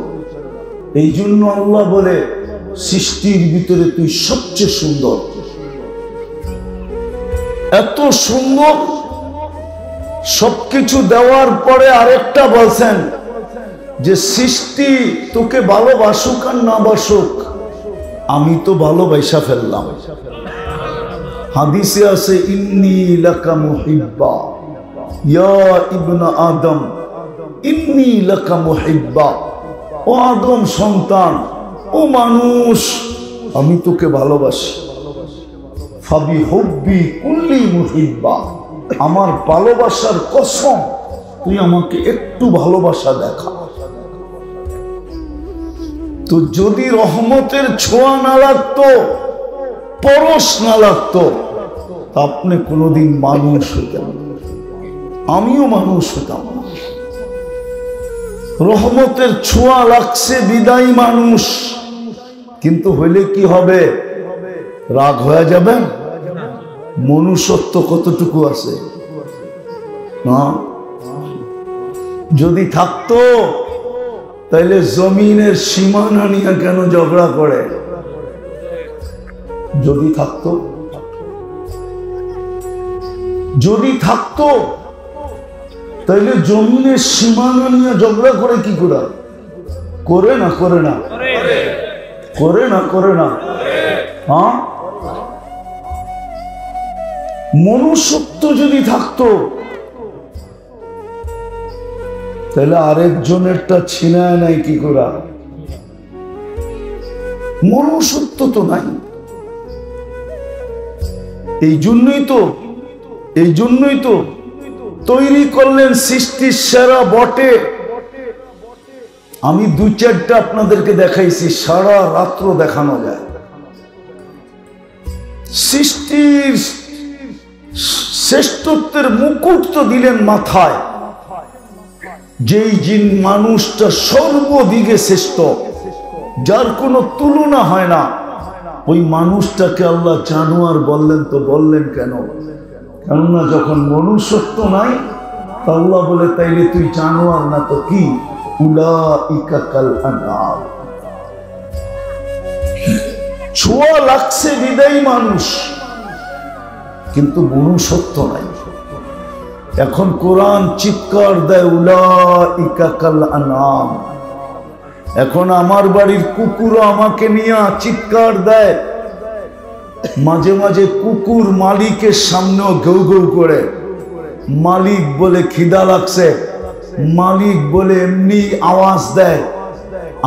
এই জন্য আল্লাহ বলে সৃষ্টির ভিতরে তুই সবচেয়ে সুন্দর। এত সুন্দর সবকিছু দেওয়ার পরে আরেকটা বলছেন যে সৃষ্টি তোকে ভালোবাসুক আর না বাসুক, আমি তো ভালোবাসা ফেললাম। হাদিসে আছে ইন্নী লাকা মুহিব্বা ইয়া ইবনা আদম, ইন্নী লাকা মুহিব্বা। ও আদম সন্তান, ও মানুষ, আমি তোকে ভালোবাসি। ফাবি হুব্বি কুল্লি মুহিব্বা, আমার ভালোবাসার কসম তুই আমাকে একটু ভালোবাসা দেখা। তো যদি রহমতের ছোঁয়া না লাগতো, পরশ না লাগতো, আপনি কোনোদিন মানুষ হইতেন, আমিও মানুষ হতাম। রহমতের ছোঁয়া লাগছে বিদায়ী মানুষ, কিন্তু হইলে কি হবে? রাগ হয়ে যাবেন? মনুষ্যত্ব কতটুকু আছে না? যদি থাকতো তাইলে জমিনের সীমানা নিয়ে কেন ঝগড়া করে? যদি থাকতো, যদি থাকতো তাইলে জমিনের সীমানা নিয়ে ঝগড়া করে কি করে? করে না, করে না, করে না, করে না। হ্যাঁ, মনুষ্যত্ব যদি থাকতো তাহলে আরেকজনেরটা ছিনায় নাই কি করে? মনুষ্যত্ব তো নাই। এই জন্যই তো তৈরি করলেন সৃষ্টির সেরা বটে। আমি 2-4টা আপনাদেরকে দেখাইছি, সারা রাত্র দেখানো যায়। সৃষ্টির শ্রেষ্ঠত্বের মুকুট তো দিলেন মাথায়, যেই জিন মানুষটা সর্বদিকে শ্রেষ্ঠ, যার কোনো তুলনা হয় না, ওই মানুষটাকে আল্লাহ জানোয়ার বললেন। তো বললেন কেন? কেননা যখন মনুষ্যত্ব নাই, আল্লাহ বলে তাইলে তুই জানোয়ার না তো কি? উলাইকা কাল আনআম। ছোঁয়া লাগছে বিদায়ী মানুষ, কিন্তু মনুষ্যত্ব নাই। এখন কোরআন চিৎকার দেয় উলাইকা কাল আনআম। এখন আমার বাড়ির কুকুর আমাকে নিয়ে চিৎকার দেয়, মাঝে মাঝে কুকুর মালিকের সামনেও ঘেউ ঘেউ করে। মালিক বলে খিদা লাগছে, মালিক বলে এমনি আওয়াজ দেয়।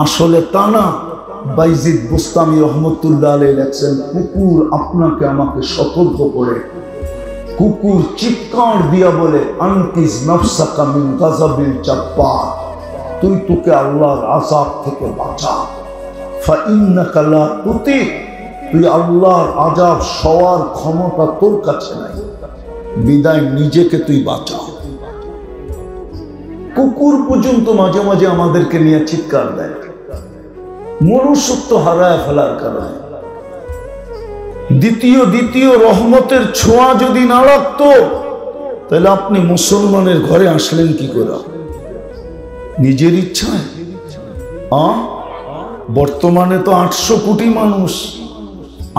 আসলে তা না। বাইজিদ বুস্তামি রহমতুল্লাহ আলাইহি লেখছেন, কুকুর আপনাকে আমাকে সতর্ক করে। কুকুর চিৎকার দিয়া বলে আনকিস নাফসাকা মিন গাযাবিল জাব্বার, তুই তোকে আল্লাহর আযাব থেকে বাঁচা। ফা ইন্নাকা লা তুতিক, তুই আল্লাহর আযাব সওয়ার ক্ষমতা তোর কাছে নাই, বিদায় নিজেকে তুই বাঁচা। কুকুর পর্যন্ত মাঝে মাঝে আমাদেরকে নিয়ে চিৎকার দেয়, মনুষ্যত্ব হারায় ফেলার কারণে। দ্বিতীয় রহমতের ছোঁয়া যদি না লাগতো, তাহলে আপনি মুসলমানের ঘরে আসলেন কি করে? নিজের ইচ্ছায়? বর্তমানে তো 800 কোটি মানুষ,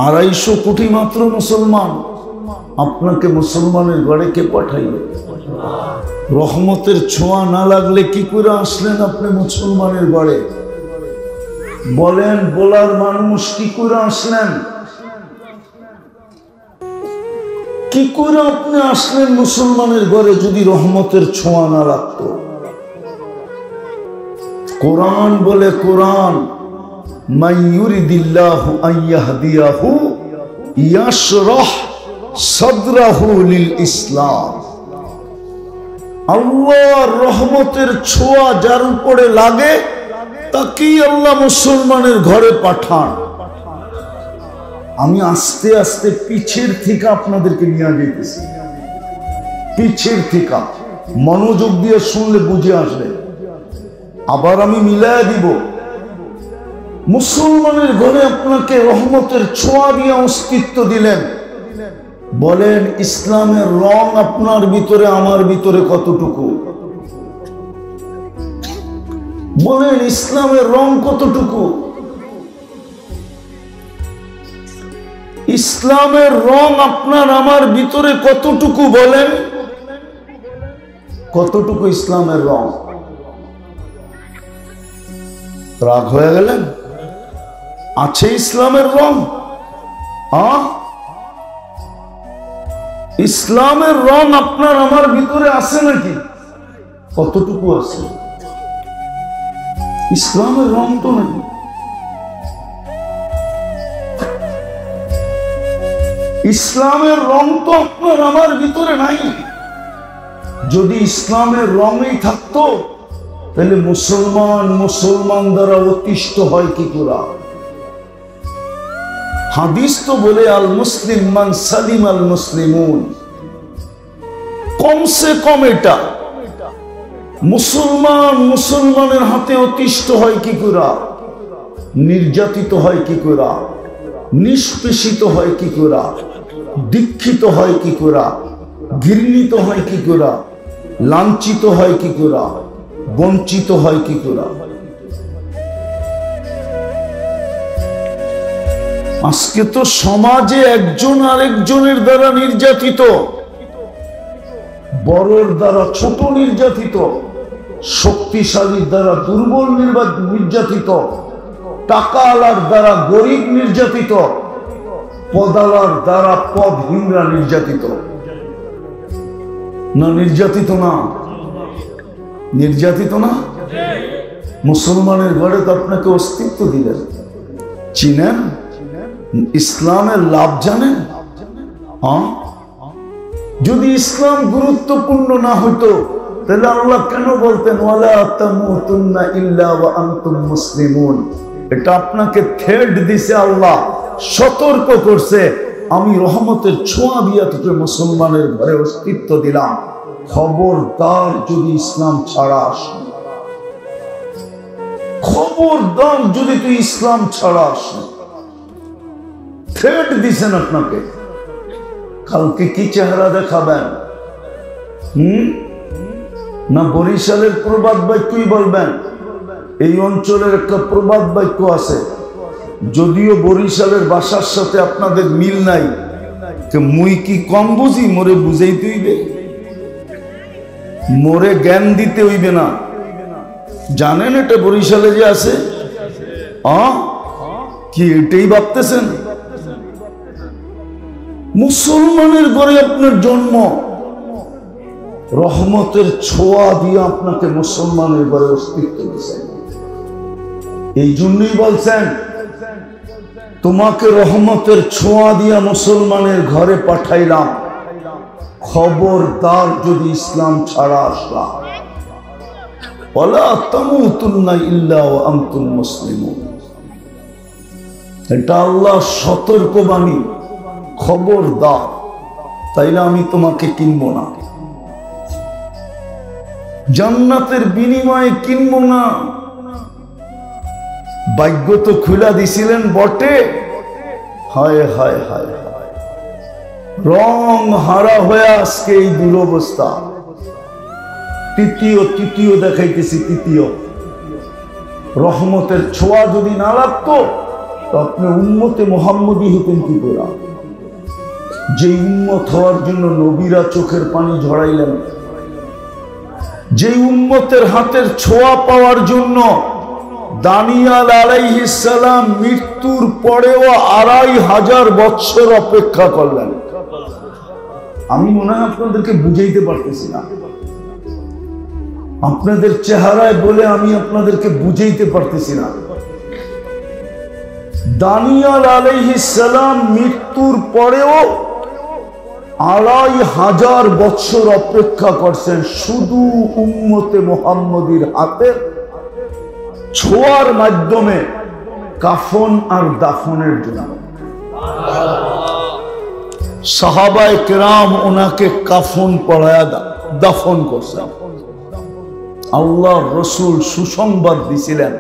250 কোটি মাত্র মুসলমান। আপনাকে মুসলমানের ঘরে কে পাঠাইল? রহমতের ছোঁয়া না লাগলে কি করে আসলেন আপনি মুসলমানের ঘরে? বলেন, বলার মানুষ কি করে আসলেন? কি করে আপনি আসলেন মুসলমানের ঘরে যদি রহমতের ছোঁয়া না লাগতো? কোরআন বলে, কোরআন মান ইউরিদিল্লাহু আন ইয়াহদিয়াহু ইয়াশরাহ সাদরাহু লিল ইসলাম। আল্লাহর রহমতের ছোঁয়া যার উপরে লাগে তাকেই আল্লাহ মুসলমানের ঘরে পাঠান। আমি আস্তে আস্তে পিছের থেকে আপনাদেরকে নিয়ে যেতেছি, পিছের থেকে মনোযোগ দিয়ে শুনলে বুঝে আসবে। আবার আমি মিলায়া দিব। মুসলমানের ঘরে আপনাকে রহমতের ছোঁয়া দিয়ে অস্তিত্ব দিলেন। বলেন, ইসলামের রং আপনার ভিতরে আমার ভিতরে কতটুকু? বলেন, ইসলামের রং কতটুকু? ইসলামের রং আপনার আমার ভিতরে কতটুকু? বলেন, কতটুকু ইসলামের রং? রাগ হয়ে গেলেন? আছে ইসলামের রং? ইসলামের রং আপনার আমার ভিতরে আছে নাকি? কতটুকু আছে? ইসলামের রং তো নেই। ইসলামের রং তো আপনার আমার ভিতরে নাই। যদি ইসলামের রঙই থাকতো, তাহলে মুসলমান দ্বারা অতিষ্ঠ হয় কি করে? হাদিস তো বলে, আল মুসলিম মান সালিম আল মুসলিমুন। কমসে কম এটা মুসলমানের হাতে অতিষ্ঠ হয় কি করে? নির্যাতিত হয় কি করে? নিষ্পেষিত হয় কি করে? দীক্ষিত হয় কি করে? ঘৃণিত হয় কি করে? লাঞ্ছিত হয় কি করে? বঞ্চিত হয় কি করে? আজকে তো সমাজে একজন আরেকজনের দ্বারা নির্যাতিত, বড়র দ্বারা ছোট নির্যাতিত, শক্তিশালীর দ্বারা দুর্বল নির্যাতিত, টাকাওয়ালার দ্বারা গরিব নির্যাতিত, পদালার দ্বারা পদহীনরা নির্যাতিত। না নির্যাতিত না? নির্যাতিত না? মুসলমানের ঘরে তো আপনাকে অস্তিত্ব দিলেন। চিনেন? ইসলামের লাভ জানেন? যদি ইসলাম গুরুত্বপূর্ণ না হইতো, তাহলে আল্লাহ কেন বলতেন ওয়ালা তামুতুন্না ইল্লা ওয়া আনতুম মুসলিমুন? এটা আপনাকে থ্রেট দিছে, আল্লাহ সতর্ক করছে, আমি রহমতের ছোঁয়া দিয়া তোকে মুসলমানের ঘরে অস্তিত্ব দিলাম। খবরদার যদি ইসলাম ছাড়া আস, খবরদার যদি তুই ইসলাম ছাড়া আস। থ্রেট দিছেন আপনাকে, কালকে কি চেহারা দেখাবেন? না বরিশালের প্রবাদ বাক্যই বলবেন? এই অঞ্চলের একটা প্রবাদ বাক্য আছে, যদিও বরিশালের ভাষার সাথে আপনাদের মিল নাই, মুই কি কম বুঝি, মোরে বুঝাইতে হইবে, মোরে জ্ঞান দিতে হইবে না। জানেন এটা বরিশালে যে আছে? কি এটাই ভাবতেছেন? মুসলমানের ঘরে আপনার জন্ম, রহমতের ছোঁয়া দিয়ে আপনাকে মুসলমানের ঘরে অস্তিত্ব দিয়েছেন। এই জন্যই বলছেন তোমাকে রহমতের ছোঁয়া দিয়া মুসলমানের ঘরে পাঠাইলাম, খবরদার যদি ইসলাম ছাড়া আসলাম, ওয়ালা তামুতুন্না ইল্লা ওয়া আনতুম মুসলিমুন। এটা আল্লাহর সতর্কবাণী, খবরদার, তাইলে আমি তোমাকে কিনবো না, জান্নাতের বিনিময়ে কিনবো না। ভাগ্য তো খুলা দিছিলেন বটে, হায় হায় হায় হায়, রং হারা হয়ে আজকে এই দুরবস্থা। তৃতীয় দেখাইতেছি, তৃতীয়, রহমতের ছোঁয়া যদি না লাগতো তো আপনি উম্মতে মুহাম্মদী হতেন কি করে? যে উম্মত হওয়ার জন্য নবীরা চোখের পানি ঝরাইলেন, যে উম্মতের হাতের ছোঁয়া পাওয়ার জন্য দানিয়াল আলাইহিস সালাম মৃত্যুর পরেও 2500 বছর অপেক্ষা করলেন। আমি মনে হয় আপনাদেরকে বুঝাইতে পারতেছি না, আপনাদের চেহারায় বলে আমি আপনাদেরকে বুঝাইতে পারতেছি না। দানিয়াল আলাইহিস সালাম মৃত্যুর পরেও 2500 বছর অপেক্ষা করছেন শুধু উম্মতে মুহাম্মদীর হাতের ছোঁয়ার মাধ্যমে কাফন আর দাফনের জন্য। সাহাবায়ে কেরাম ওনাকে কাফন পরায়া দাফন করছেন। আল্লাহর রাসূল সুসংবাদ দিছিলেন,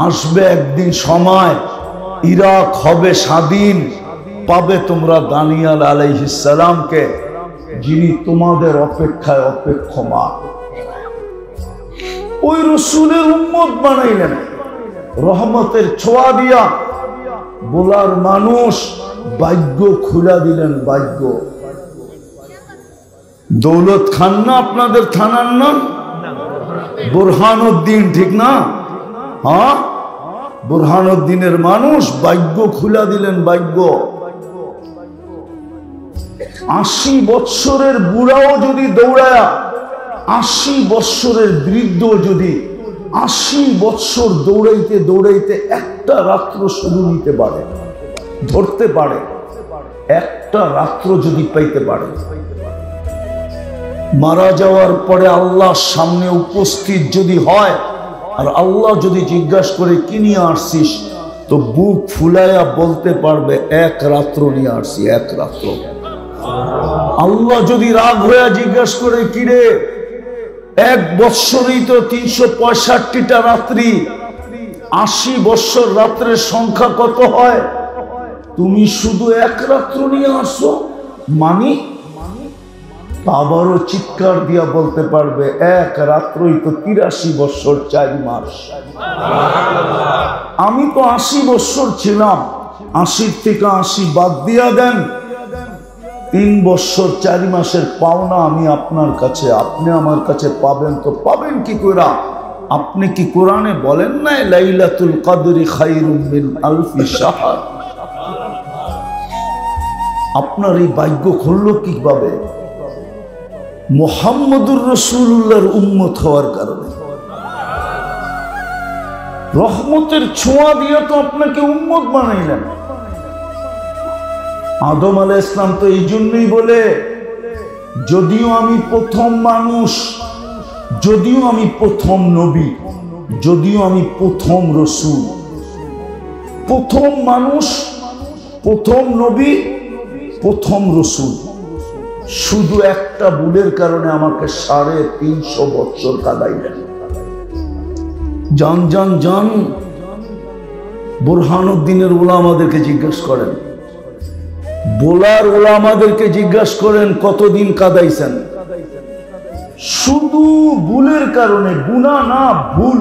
আসবে একদিন সময়, ইরাক হবে স্বাধীন, পাবে তোমরা দানিয়াল আলাইহিস সালামকে, যিনি তোমাদের অপেক্ষায় অপেক্ষমান। ওই রাসূলের উম্মত বানাইলেন, রহমতের ছোঁয়া দিয়া বলার মানুষ, ভাগ্য খুলা দিলেন। ভাগ্য দৌলত খান না আপনাদের থানার নাম? বুরহানুদ্দিন, ঠিক না? হ্যাঁ, বুরহানুদ্দিনের মানুষ, ভাগ্য খুলা দিলেন। ভাগ্য 80 বৎসরের বুড়াও যদি দৌড়ায়া, 80 বৎসরের বৃদ্ধ যদি 80 বৎসর দৌড়াইতে দৌড়াইতে একটা রাত্র শুধু নিতে পারে, ধরতে পারে, একটা রাত্র যদি পাইতে পারে, মারা যাওয়ার পরে আল্লাহর সামনে উপস্থিত যদি হয়, আর আল্লাহ যদি জিজ্ঞাসা করে কি নিয়ে আসছিস, তো বুক ফুলাইয়া বলতে পারবে এক রাত্র নিয়ে আসছি, এক রাত্র। আল্লাহ যদি রাগ হইয়া জিজ্ঞাসা করে কিরে, 1 বৎসরই তো 365টা রাত্রি, 80 বৎসর রাত্রের সংখ্যা কত হয়? তুমি শুধু এক রাত্র নিয়ে আসো, মানি? আবারও চিৎকার দিয়া বলতে পারবে এক রাত্রই তো 83 বৎসর 4 মাস। আমি তো 80 বৎসর ছিলাম, 80 থেকে 80 বাদ দিয়া দেন, 3 বৎসর 4 মাসের পাওনা আমি আপনার কাছে, আপনি আমার কাছে পাবেন। তো পাবেন কি করে? আপনি কি কোরআনে বলেন না লাইলাতুল কদরি খায়রুম মিন আলফি শাহর? আপনার এই ভাগ্য খুললো কিভাবে? মুহাম্মদুর রাসূলুল্লাহর উম্মত হওয়ার কারণে। রহমতের ছোঁয়া দিয়ে তো আপনাকে উম্মত বানাইলেন। আদম আলাইহিস সালাম তো এই জন্যই বলে, যদিও আমি প্রথম মানুষ, যদিও আমি প্রথম নবী, যদিও আমি প্রথম রাসূল, প্রথম মানুষ, প্রথম নবী, প্রথম রাসূল, শুধু একটা ভুলের কারণে আমাকে 350 বছর কাটাইলেন। জান জান জান, বুরহানুদ্দিনের উলামাদেরকে জিজ্ঞেস করেন, বোলার ওলামাদেরকে জিজ্ঞাসা করেন কতদিন কাদাইছেন, শুধু ভুলের কারণে, গুনাহ না ভুল,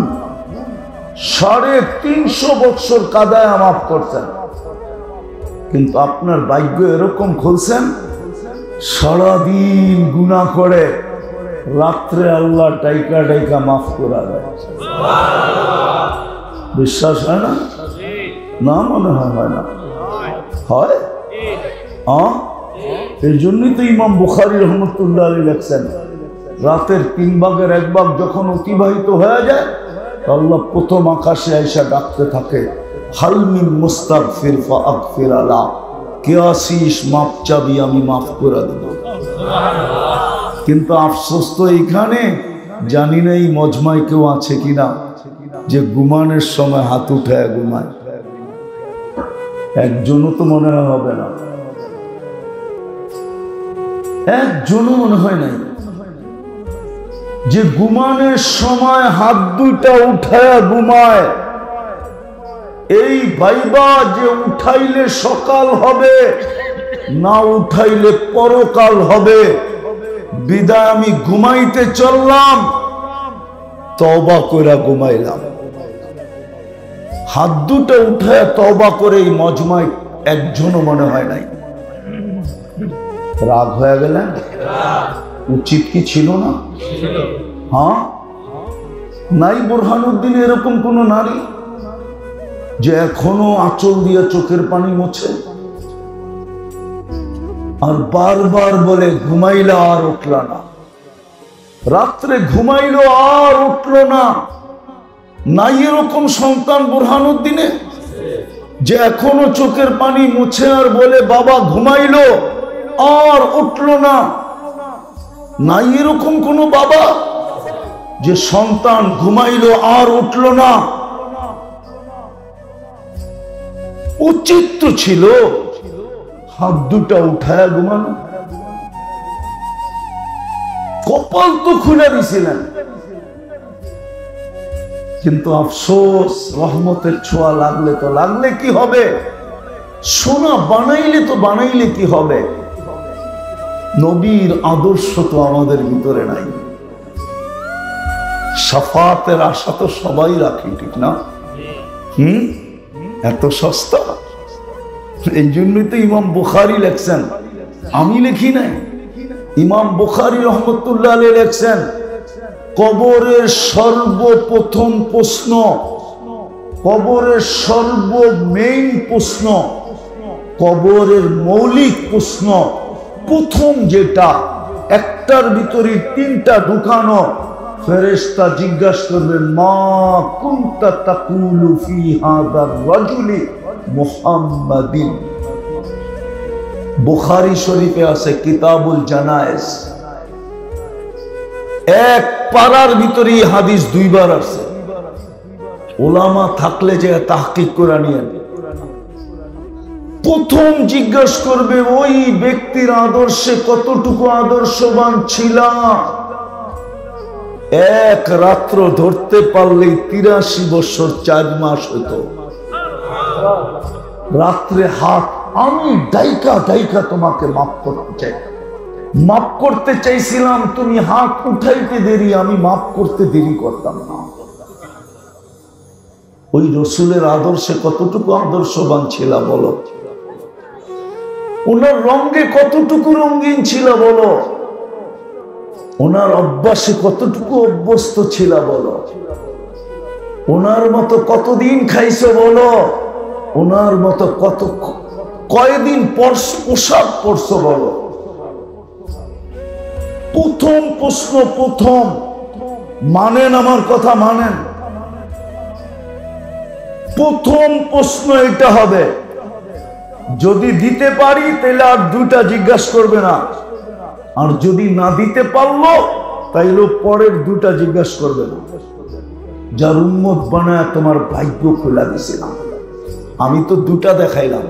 350 বছর কাদায় মাফ করছেন। কিন্তু আপনার ভাগ্য এরকম খুলছেন, সারাদিন গুনাহ করে, রাত্রে আল্লাহ টাইকা টাইকা মাফ করা দেয়। বিশ্বাস হয় না? না মনে হয় না, হয়। এই জন্যই তো ইমাম বুখারী রহমতুল্লাহ আলাইহি লেখছেন, রাতের 3 ভাগের 1 ভাগ যখন অতিবাহিত হয়ে যায়, আল্লাহ প্রথম আকাশে আইসা ডাকতে থাকে, হাল মিন মুস্তাগফির ফাগফির আলা, কে আসিস মাপ চাবি আমি মাফ করে দেব। কিন্তু আফসোস তো এইখানে, জানি না এই মজমায় কেউ আছে কিনা যে ঘুমানোর সময় হাত উঠায় ঘুমায়। একজনও তো মনে হবে না, একজনও মনে হয় নাই যে ঘুমানোর সময় হাত দুইটা উঠায় ঘুমায়। এই ভাইবা যে উঠাইলে সকাল হবে, না উঠাইলে পরকাল হবে, বিদায় আমি ঘুমাইতে চললাম, তওবা করে ঘুমাইলাম। হাত দুটা উঠায় তওবা করে এই মজমায় একজনও মনে হয় নাই। রাগ হয়ে গেলেন? উচিত কি ছিল না? হ্যাঁ, নাই বুরহানুদ্দিন এরকম কোন নারী যে এখনো আঁচল দিয়ে চোখের পানি মোছে আর বারবার বলে ঘুমাইলা আর উঠল না, রাত্রে ঘুমাইলো আর উঠল না? নাই এরকম সন্তান বুরহানুদ্দিনে যে এখনো চোখের পানি মুছে আর বলে বাবা ঘুমাইলো আর উঠল না? নাই এরকম কোন বাবা যে সন্তান ঘুমাইলো আর উঠল না? উচিত তো ছিল হাত দুটা উঠায় ঘুমানো। কপাল তো খুলে দিছিলেন, কিন্তু আফসোস, রহমতের ছোঁয়া লাগলে তো লাগলে কি হবে, সোনা বানাইলে তো বানাইলে কি হবে, নবীর আদর্শ তো আমাদের ভিতরে নাই। শাফাতের আশা তো সবাই রাখি, ঠিক না? এত সস্তা। এই জন্যই তো ইমাম বুখারী লেখছেন, আমি লিখি নাই, ইমাম বুখারী রহমতুল্লাহ আলাইহি লেখছেন, কবরের সর্বপ্রথম প্রশ্ন, কবরের মেইন প্রশ্ন, কবরের মৌলিক প্রশ্ন, প্রথম যেটা, একটার ভিতরে 3টা ঢুকানো, ফেরেশতা জিজ্ঞাসা করবেন, মা কুনতা তাকুলু ফি হাদার রাজুলি মুহাম্মাদিন। বুখারী শরীফে আছে কিতাবুল জানায়েজ, এক পারার ভিতরে হাদিস 2 বার আছে। ওলামা থাকলে যে তাহকিক করে নিয়েন। প্রথম জিজ্ঞাসা করবে ওই ব্যক্তির আদর্শে কতটুকু আদর্শবান ছিলাম। এক রাত্র ধরতে পারলেই 83 বছর 4 মাস হতো। রাত্রে হাত, আমি ডাইকা ডাইকা তোমাকে মাফ করতে চাই, মাফ করতে চাইছিলাম, তুমি হাত উঠাইতে দেরি, আমি মাফ করতে দেরি করতাম না। ওই রসুলের আদর্শে কতটুকু আদর্শবান ছিল বলো, ওনার রঙে কতটুকু রঙিন ছিল বলো, ওনার অভ্যাসে কতটুকু অভ্যস্ত ছিল বলো, ওনার মতো কতদিন খাইছো বলো, ওনার মতো কয়দিন পোশাক পরছো বলো। প্রথম প্রশ্ন, প্রথম মানেন, আমার কথা মানেন, প্রথম প্রশ্ন এটা হবে। যদি দিতে পারি তাহলে আর 2টা জিজ্ঞাসা করবে না, আর যদি না দিতে পারলো তাইলে পরের 2টা জিজ্ঞাসা করবে না। যার উম্মত বানায় তোমার ভাগ্য খোলা দিছিলাম, আমি তো 2টা দেখাইলাম,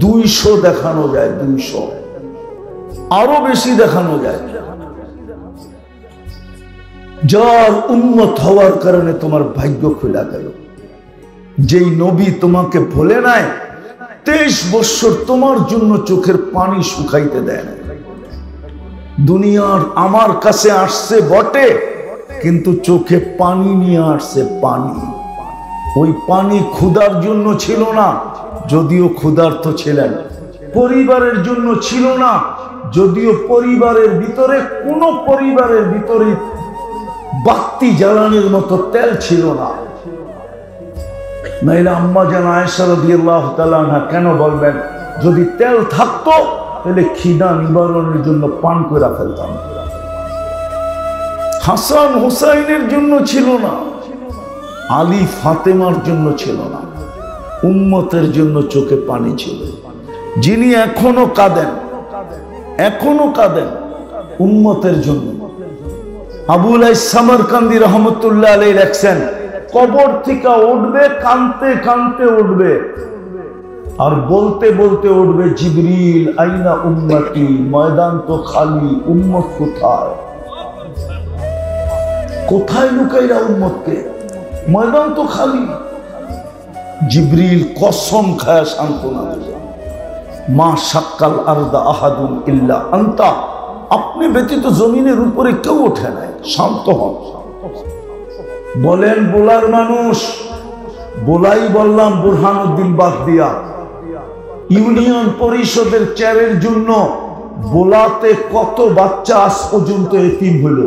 200 দেখানো যায়, 200 আরো বেশি দেখানো যায়। যার উম্মত হওয়ার কারণে তোমার ভাগ্য খোলা গেল। যেই নবী তোমাকে ভুলে নাই, 23 বছর তোমার জন্য চোখের পানি শুকাইতে দেয় না। দুনিয়ার আমার কাছে আসছে বটে, কিন্তু চোখে পানি নিয়ে আসছে, পানি। ওই পানি ক্ষুধার জন্য ছিল না, যদিও ক্ষুধার্ত ছিলেন। পরিবারের জন্য ছিল না, যদিও পরিবারের ভিতরে কোনো পরিবারের ভিতরে বাতি জ্বালানোর মতো তেল ছিল না। নাইলে আম্মা জান আয়েশা রাদিয়াল্লাহু তাআলা আনহা কেন বলবেন, যদি তেল থাকতো তাহলে খিদা নিবারণের জন্য পান করে ফেলতাম। হাসান হুসাইনের জন্য ছিল না, আলী ফাতেমার জন্য ছিল না, উম্মতের জন্য চোখে পানি ছিল। যিনি এখনো কাঁদেন, এখনো কাঁদেন উম্মতের জন্য। আবুল সামরকান্দি রহমতুল্লাহ আলাইহি লেখছেন, কবর থেকে উঠবে, কানতে কানতে উঠবে, আর বলতে বলতে উঠবে, জিবরিল আইনা উম্মতি, ময়দান তো খালি, উম্মত কোথায়? কোথায় লুকাইলা উম্মতকে? ময়দান তো খালি। জিবরিল কসম খায় সান্ত্বনা দিল, মা শাক্কাল আরদা আহাদুন ইল্লা আনতা, আপনি ব্যতীত জমিনের উপরে কেউ ওঠে নাই, শান্ত হন। বলেন বোলার মানুষ, বোলাই বললাম বুরহানুদ্দিন বাদ দিয়া, ইউনিয়ন পরিষদের চেয়ারের জন্য বোলাতে কত বাচ্চা আজ পর্যন্ত এতিম হইল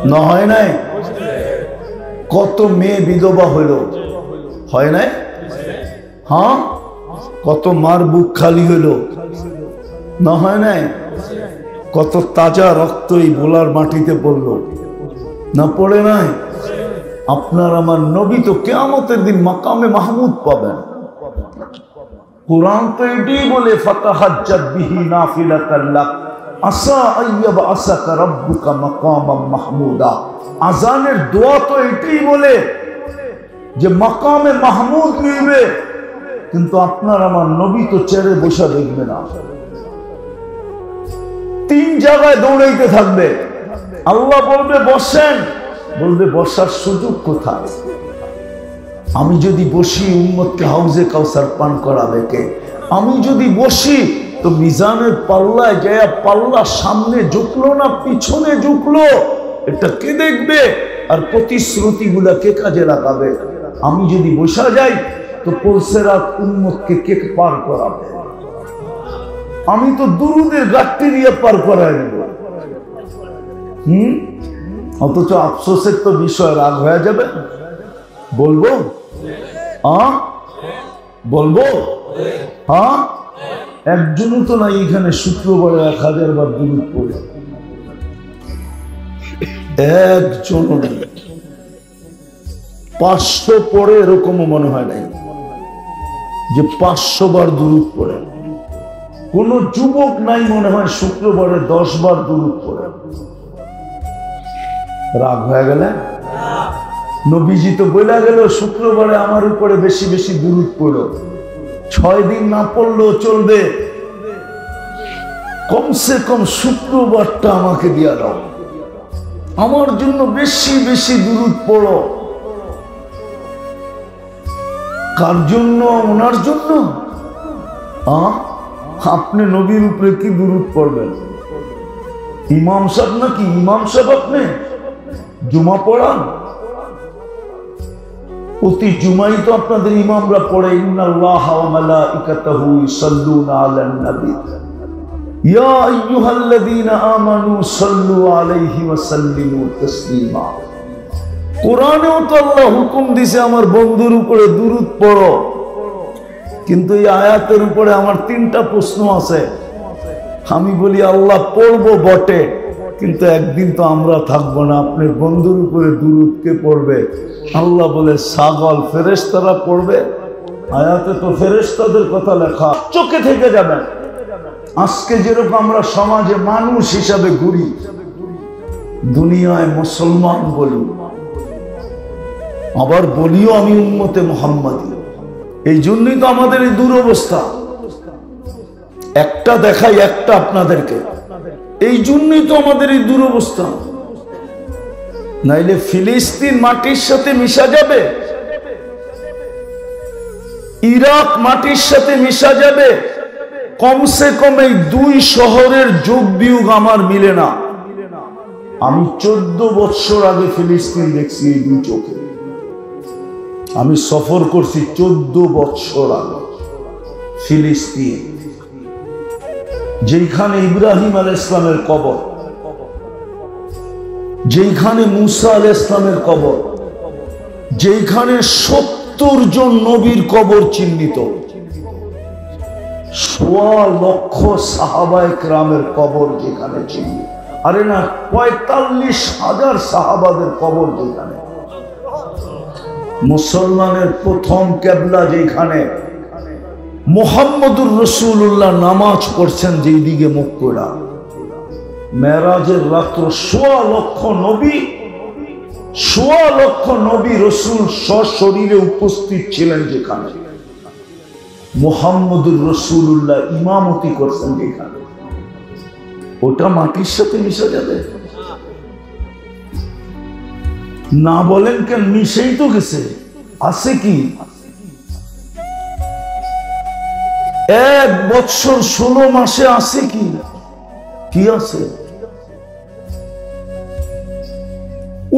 না? হয় নাই? কত মেয়ে বিধবা হইল, হয় নাই? হ্যাঁ, কত মার বুক খালি হইল না? হয় নাই? কত তাজা রক্ত এই বোলার মাটিতে পড়ল না? পড়ে নাই? আপনার আমার নবী তো কিয়ামতের দিন মাকামে মাহমুদ পাবেন। কুরআন তো এটাই বলে, ফাতাহাজ্জাত বিহি নাফিলাতাল লাক আসা আইয়াবআসাকা রাব্বুকা মাকামাম মাহমুদা। আজানের দোয়া তো এটাই বলে যে মাকামে মাহমুদ মিলবে, কিন্তু আপনার আমার নবী তো চেয়ারে বসে দেখবে না, 3 জায়গায় দৌড়াইতে থাকবে। আল্লাহ বলবে বসেন, বলবে বসার সুযোগ কোথায়? আমি যদি বসি উম্মতকে হাউজে কাউসার পান করাবে কে? আমি যদি বসি তো মিজানের পাল্লায় যায়, পাল্লা সামনে ঝুঁকলো না পিছনে ঝুঁকলো, এটা কে দেখবে? আর প্রতিশ্রুতি গুলা কে কাজে লাগাবে? আমি যদি বসা যাই তো পুলসেরাত উম্মতকে কে পার করাবে? আমি তো দুরুদের গাঠটি দিয়ে পার করাই দেব। অথচ আফসোসের তো বিষয়, রাগ হয়ে যাবে। বলবো বলবো হ্যাঁ, একজনও তো নাই এখানে শুক্রবারে 1000 বার দুরূদ পড়ে, একজনও নেই। 500 পড়ে এরকমও মনে হয় নাই যে 500 বার দুরূদ পড়ে। কোন যুবক নাই মনে হয় শুক্রবারে 10 বার দুরূদ পড়ে। রাগ হয়ে গেলে? নবীজি তো বলে গেল শুক্রবারে আমার উপরে বেশি বেশি দুরূদ পড়ো। 6 দিন না পড়লেও চলবে, কমসে কম শুক্রবারটা আমাকে দিয়া দাও, আমার জন্য বেশি বেশি দুরূদ পড়ো। কার জন্য? ওনার জন্য। আপনি নবীর উপরে কি দুরূদ পড়বেন? ইমাম সাহেব নাকি? ইমাম সাহেব আপনি জুমা পড়ান? প্রতি জুমাই তো আপনাদের ইমামরা পড়ে, ইন্নাল্লাহা ওয়া মালাইকাতাহু ইউসাল্লুনা আলান নবী ইয়া আইয়ুহাল্লাযীনা আমানু সাল্লু আলাইহি ওয়া সাল্লিমু তাসলিমা। কোরআনেও তো আল্লাহ হুকুম দিয়েছে আমার বন্ধুর উপরে দুরূদ পড়ো, কিন্তু এই আয়াতের উপরে আমার 3টা প্রশ্ন আছে। আমি বলি আল্লাহ পড়বো বটে, কিন্তু একদিন তো আমরা থাকবো না, আপনার বন্ধুর উপরে দুরূদ কে পড়বে? আল্লাহ বলে ছাগল ফেরেশতারা পড়বে। আয়াতে তো ফেরেশতাদের কথা লেখা, চোখে থেকে যাবেন। আজকে যেরকম আমরা সমাজে মানুষ হিসাবে ঘুরি, দুনিয়ায় মুসলমান বলি, আবার বলিও আমি উম্মতে মুহাম্মাদি। এই জন্যই তো আমাদের এই দুরবস্থা। একটা দেখাই একটা আপনাদেরকে, এই জন্যই তো আমাদের এই দুরবস্থা। নাইলে ফিলিস্তিন মাটির সাথে মিশা যাবে? ইরাক মাটির সাথে মিশা যাবে, কমসে কম এই 2 শহরের যোগ বিয়োগ আমার মিলে না। আমি 14 বছর আগে ফিলিস্তিন দেখছি এই 2 চোখে। আমি সফর করছি 14 বছর আগে ফিলিস্তিন, যেখানে ইব্রাহিম আলাইহিস সালামের কবর, যেখানে মুসা আলাইহিস সালামের কবর, যেখানে 70 জন নবীর কবর চিহ্নিত, 1.25 লক্ষ সাহাবায়ে কেরামের কবর যেখানে চিহ্নিত, আরে না 45,000 সাহাবাদের কবর যেখানে, মুসলমানের প্রথম কিবলা যেখানে, মুহাম্মদুর রাসূলুল্লাহ নামাজ পড়ছেন যেই দিকে মুখ করা, মেরাজের রাত্র 1.25 লক্ষ নবী, 1.25 লক্ষ নবী রাসূল সশরীরে উপস্থিত ছিলেন যেখানে, মুহাম্মদুর রাসূলুল্লাহ ইমামতি করছেন যেখানে, ওটা মাটির সাথে মিশে যাবে না? বলেন কেন? মিশেই তো গেছে। আছে কি? 1 বছর 16 মাসে আছে কি? কি আছে?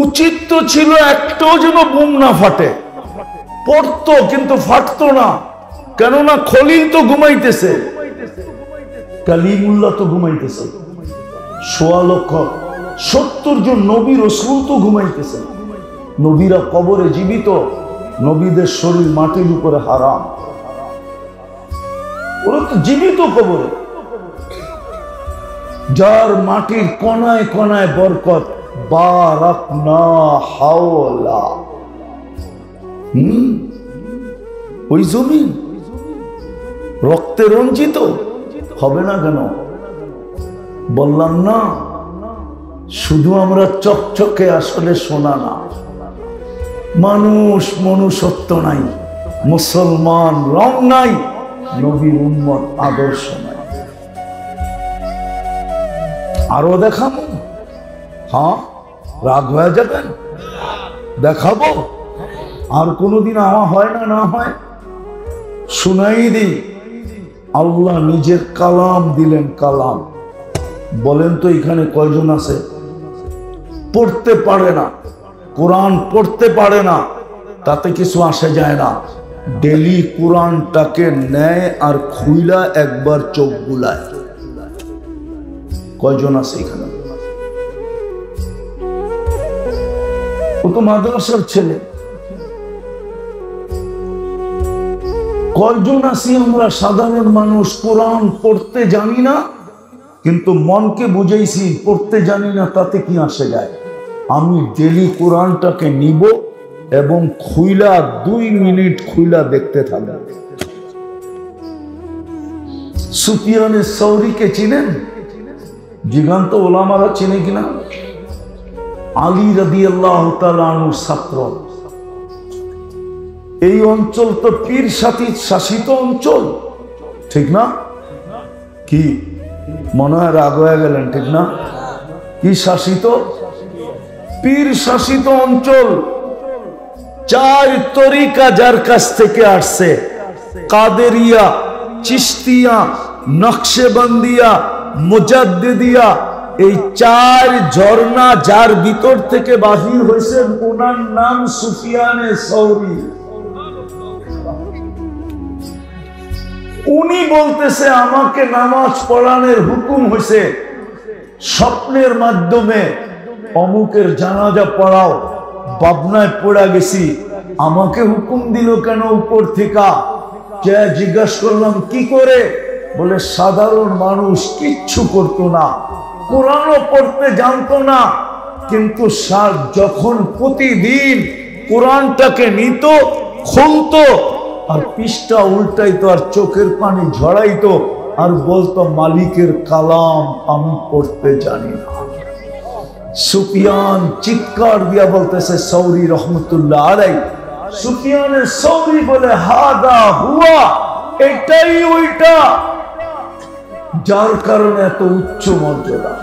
উচিত তো ছিল একটাও যেন বুম না ফাটে, পড়তো কিন্তু ফাটতো না। কেননা খলিল তো ঘুমাইতেছে, কালিমুল্লাহ তো ঘুমাইতেছে, 1.25 লক্ষ 70 জন নবী রাসূল তো ঘুমাইতেছে। নবীরা কবরে জীবিত, নবীদের শরীর মাটির উপরে হারাম, ওরা তো জীবিত কবরে। যার মাটির কোনায় কোনায় বরকত, বারাকনা হাওলা, ওই জমিন রক্তে রঞ্জিত হবে না কেন? বললাম না, শুধু আমরা চকচকে আসলে সোনা না, মানুষ মনুষ্যত্ব নাই, মুসলমান রং নাই, নবীর উম্মত আদর্শ নাই। আরো দেখাবো? হ্যাঁ, রাগ হয়ে যাবেন? দেখাবো। আর কোনোদিন আমার হয় না, না হয় শুনাই দিই। আল্লাহ নিজের কালাম দিলেন, কালাম। বলেন তো এখানে কয়জন আছে পড়তে পারে না, কোরআন পড়তে পারে না? তাতে কিছু আসে যায় না, ডেলি কোরআনটাকে নেয় আর খুইলা একবার চোখ বুলায়। কয়জন আছে এখানে? ও তো মাদ্রাসার ছেলে। কয়জন আছি আমরা সাধারণ মানুষ, কোরআন পড়তে জানি না, কিন্তু মনকে বুঝাইছি পড়তে জানি না, তাতে কি আসে যায়? আমি ডেলি কোরআনটাকে নিব এবং খুইলা 2 মিনিট খুইলা দেখতে থাকব। সুফিয়ানে সৌরিকে চিনেন? জিগান্ত ওলামারা চিনে কিনা? আলী রাদিয়াল্লাহু তাআলা আনহুর ছাত্র। এই অঞ্চল তো পীর শাসিত অঞ্চল, ঠিক না? কি মনে হয় রাগ হয়ে গেলেন? ঠিক না? কি শাসিত? পীর শাসিত অঞ্চল। 4 তরিকা যার কাছ থেকে আসছে, কাদেরিয়া, চিশতিয়া, নকশবন্দিয়া, মুজাদ্দিদিয়া, এই 4 ঝর্ণা যার ভিতর থেকে বাহির হয়েছেন, ওনার নাম সুফিয়ানে সৌরি। উনি বলতেছে আমাকে নামাজ পড়ানোর হুকুম হয়েছে, স্বপ্নের মাধ্যমে অমুকের জানাজা পড়াও, পাবনায় পড়া গেছি, আমাকে হুকুম দিল কেন উপর থেকে? কে জিজ্ঞাসা করলাম কি করে? বলে সাধারণ মানুষ কিচ্ছু করতো না, কোরআনও পড়তে জানতো না, কিন্তু যখন প্রতিদিন কোরআনটাকে নিত, খুলতো আর পৃষ্ঠা উল্টাইতো আর চোখের পানি ঝরাইতো আর বলতো মালিকের কালাম আমি পড়তে জানি না। সুফিয়ান চিৎকার দিয়া বলতেছে সৌরি রহমতুল্লাহ আলাইহি, সুফিয়ানের সৌরি বলে হাদা হুয়া, এটাই ওইটা, যার কারণে এত উচ্চ মর্যাদা।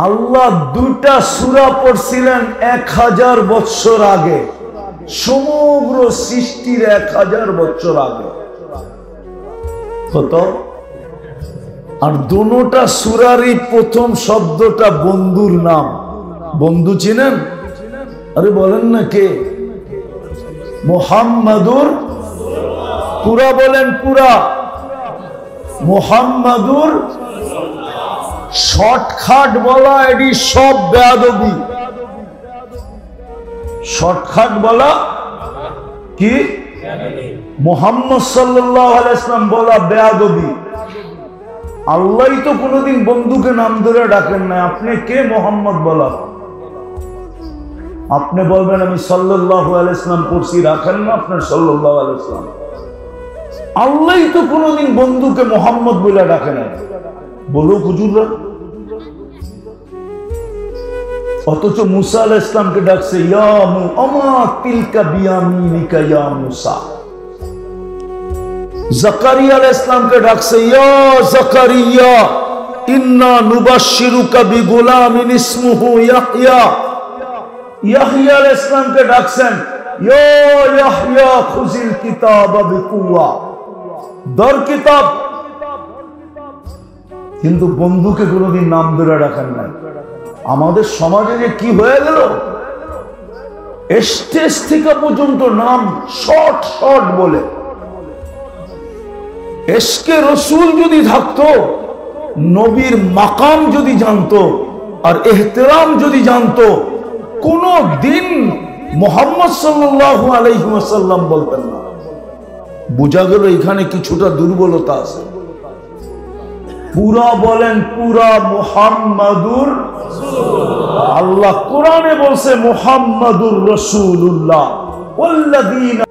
আল্লাহ 2টা সূরা পড়ছিলেন 1000 বছর আগে, সমগ্র সৃষ্টির 1000 বছর আগে। কত? আর দুটোটা সূরারই প্রথম শব্দটা বন্ধুর নাম। বন্ধু চিনেন? আরে বলেন না কে? মুহাম্মাদুর, পুরা বলেন, পুরা মুহাম্মাদুর। শর্টকাট বলা এটি সব বেয়াদবি। শর্টকাট বলা কি? মুহাম্মদ সাল্লাল্লাহু আলাইহি ওয়াসাল্লাম বলা বেয়াদবি। আল্লাহ তো কোনোদিন বন্ধুকে নাম ধরে ডাকেন না। আপনি কে মুহাম্মদ বলা? আপনি বলবেন আমি সাল্লাল্লাহু আলাইহি ওয়াসাল্লাম পড়ছি, রাখেন না আপনার সাল্লাল্লাহু আলাইহি ওয়াসাল্লাম। আল্লাহ তো কোনোদিন বন্ধুকে মুহাম্মদ বলে ডাকে না। বলো হুজুররা। অথচ মুসা আলাইহিস সালামকে ডাকছে ইয়া মুআমা তিলকা বিয়ামিনিকা ইয়া মুসা। জাকারিয়া আলাইহিস সালামকে ডাকছে ইয়া জাকারিয়া ইন্না নুবাশশিরুকা বিগুলামিন ইসমুহু ইয়াহইয়া। ইয়াহইয়া আলাইহিস সালামকে ডাকছেন ইয়া ইয়াহইয়া খুযিল কিতাবা বিকুওয়া, দর কিতাব। কিন্তু বন্ধুকে কোনোদিন নাম ধরে ডাকেন না। আমাদের সমাজে যে কি হয়ে গেল, স্টেজ থেকে পর্যন্ত নাম শর্ট শর্ট বলে। এশকে রসুল যদি থাকতো, নবীর মাকাম যদি জানতো আর এহতেরাম যদি জানতো, কোনো দিন মুহাম্মদ সাল্লাল্লাহু আলাইহি ওয়াসাল্লাম বলতেন না। বোঝা গেল এখানে কিছুটা দুর্বলতা আছে। পুরা বলেন, পুরা মুহাম্মাদুর। আল্লাহ কোরআনে বলছে মুহাম্মাদুর রাসূলুল্লাহ ওয়াল্লাযীনা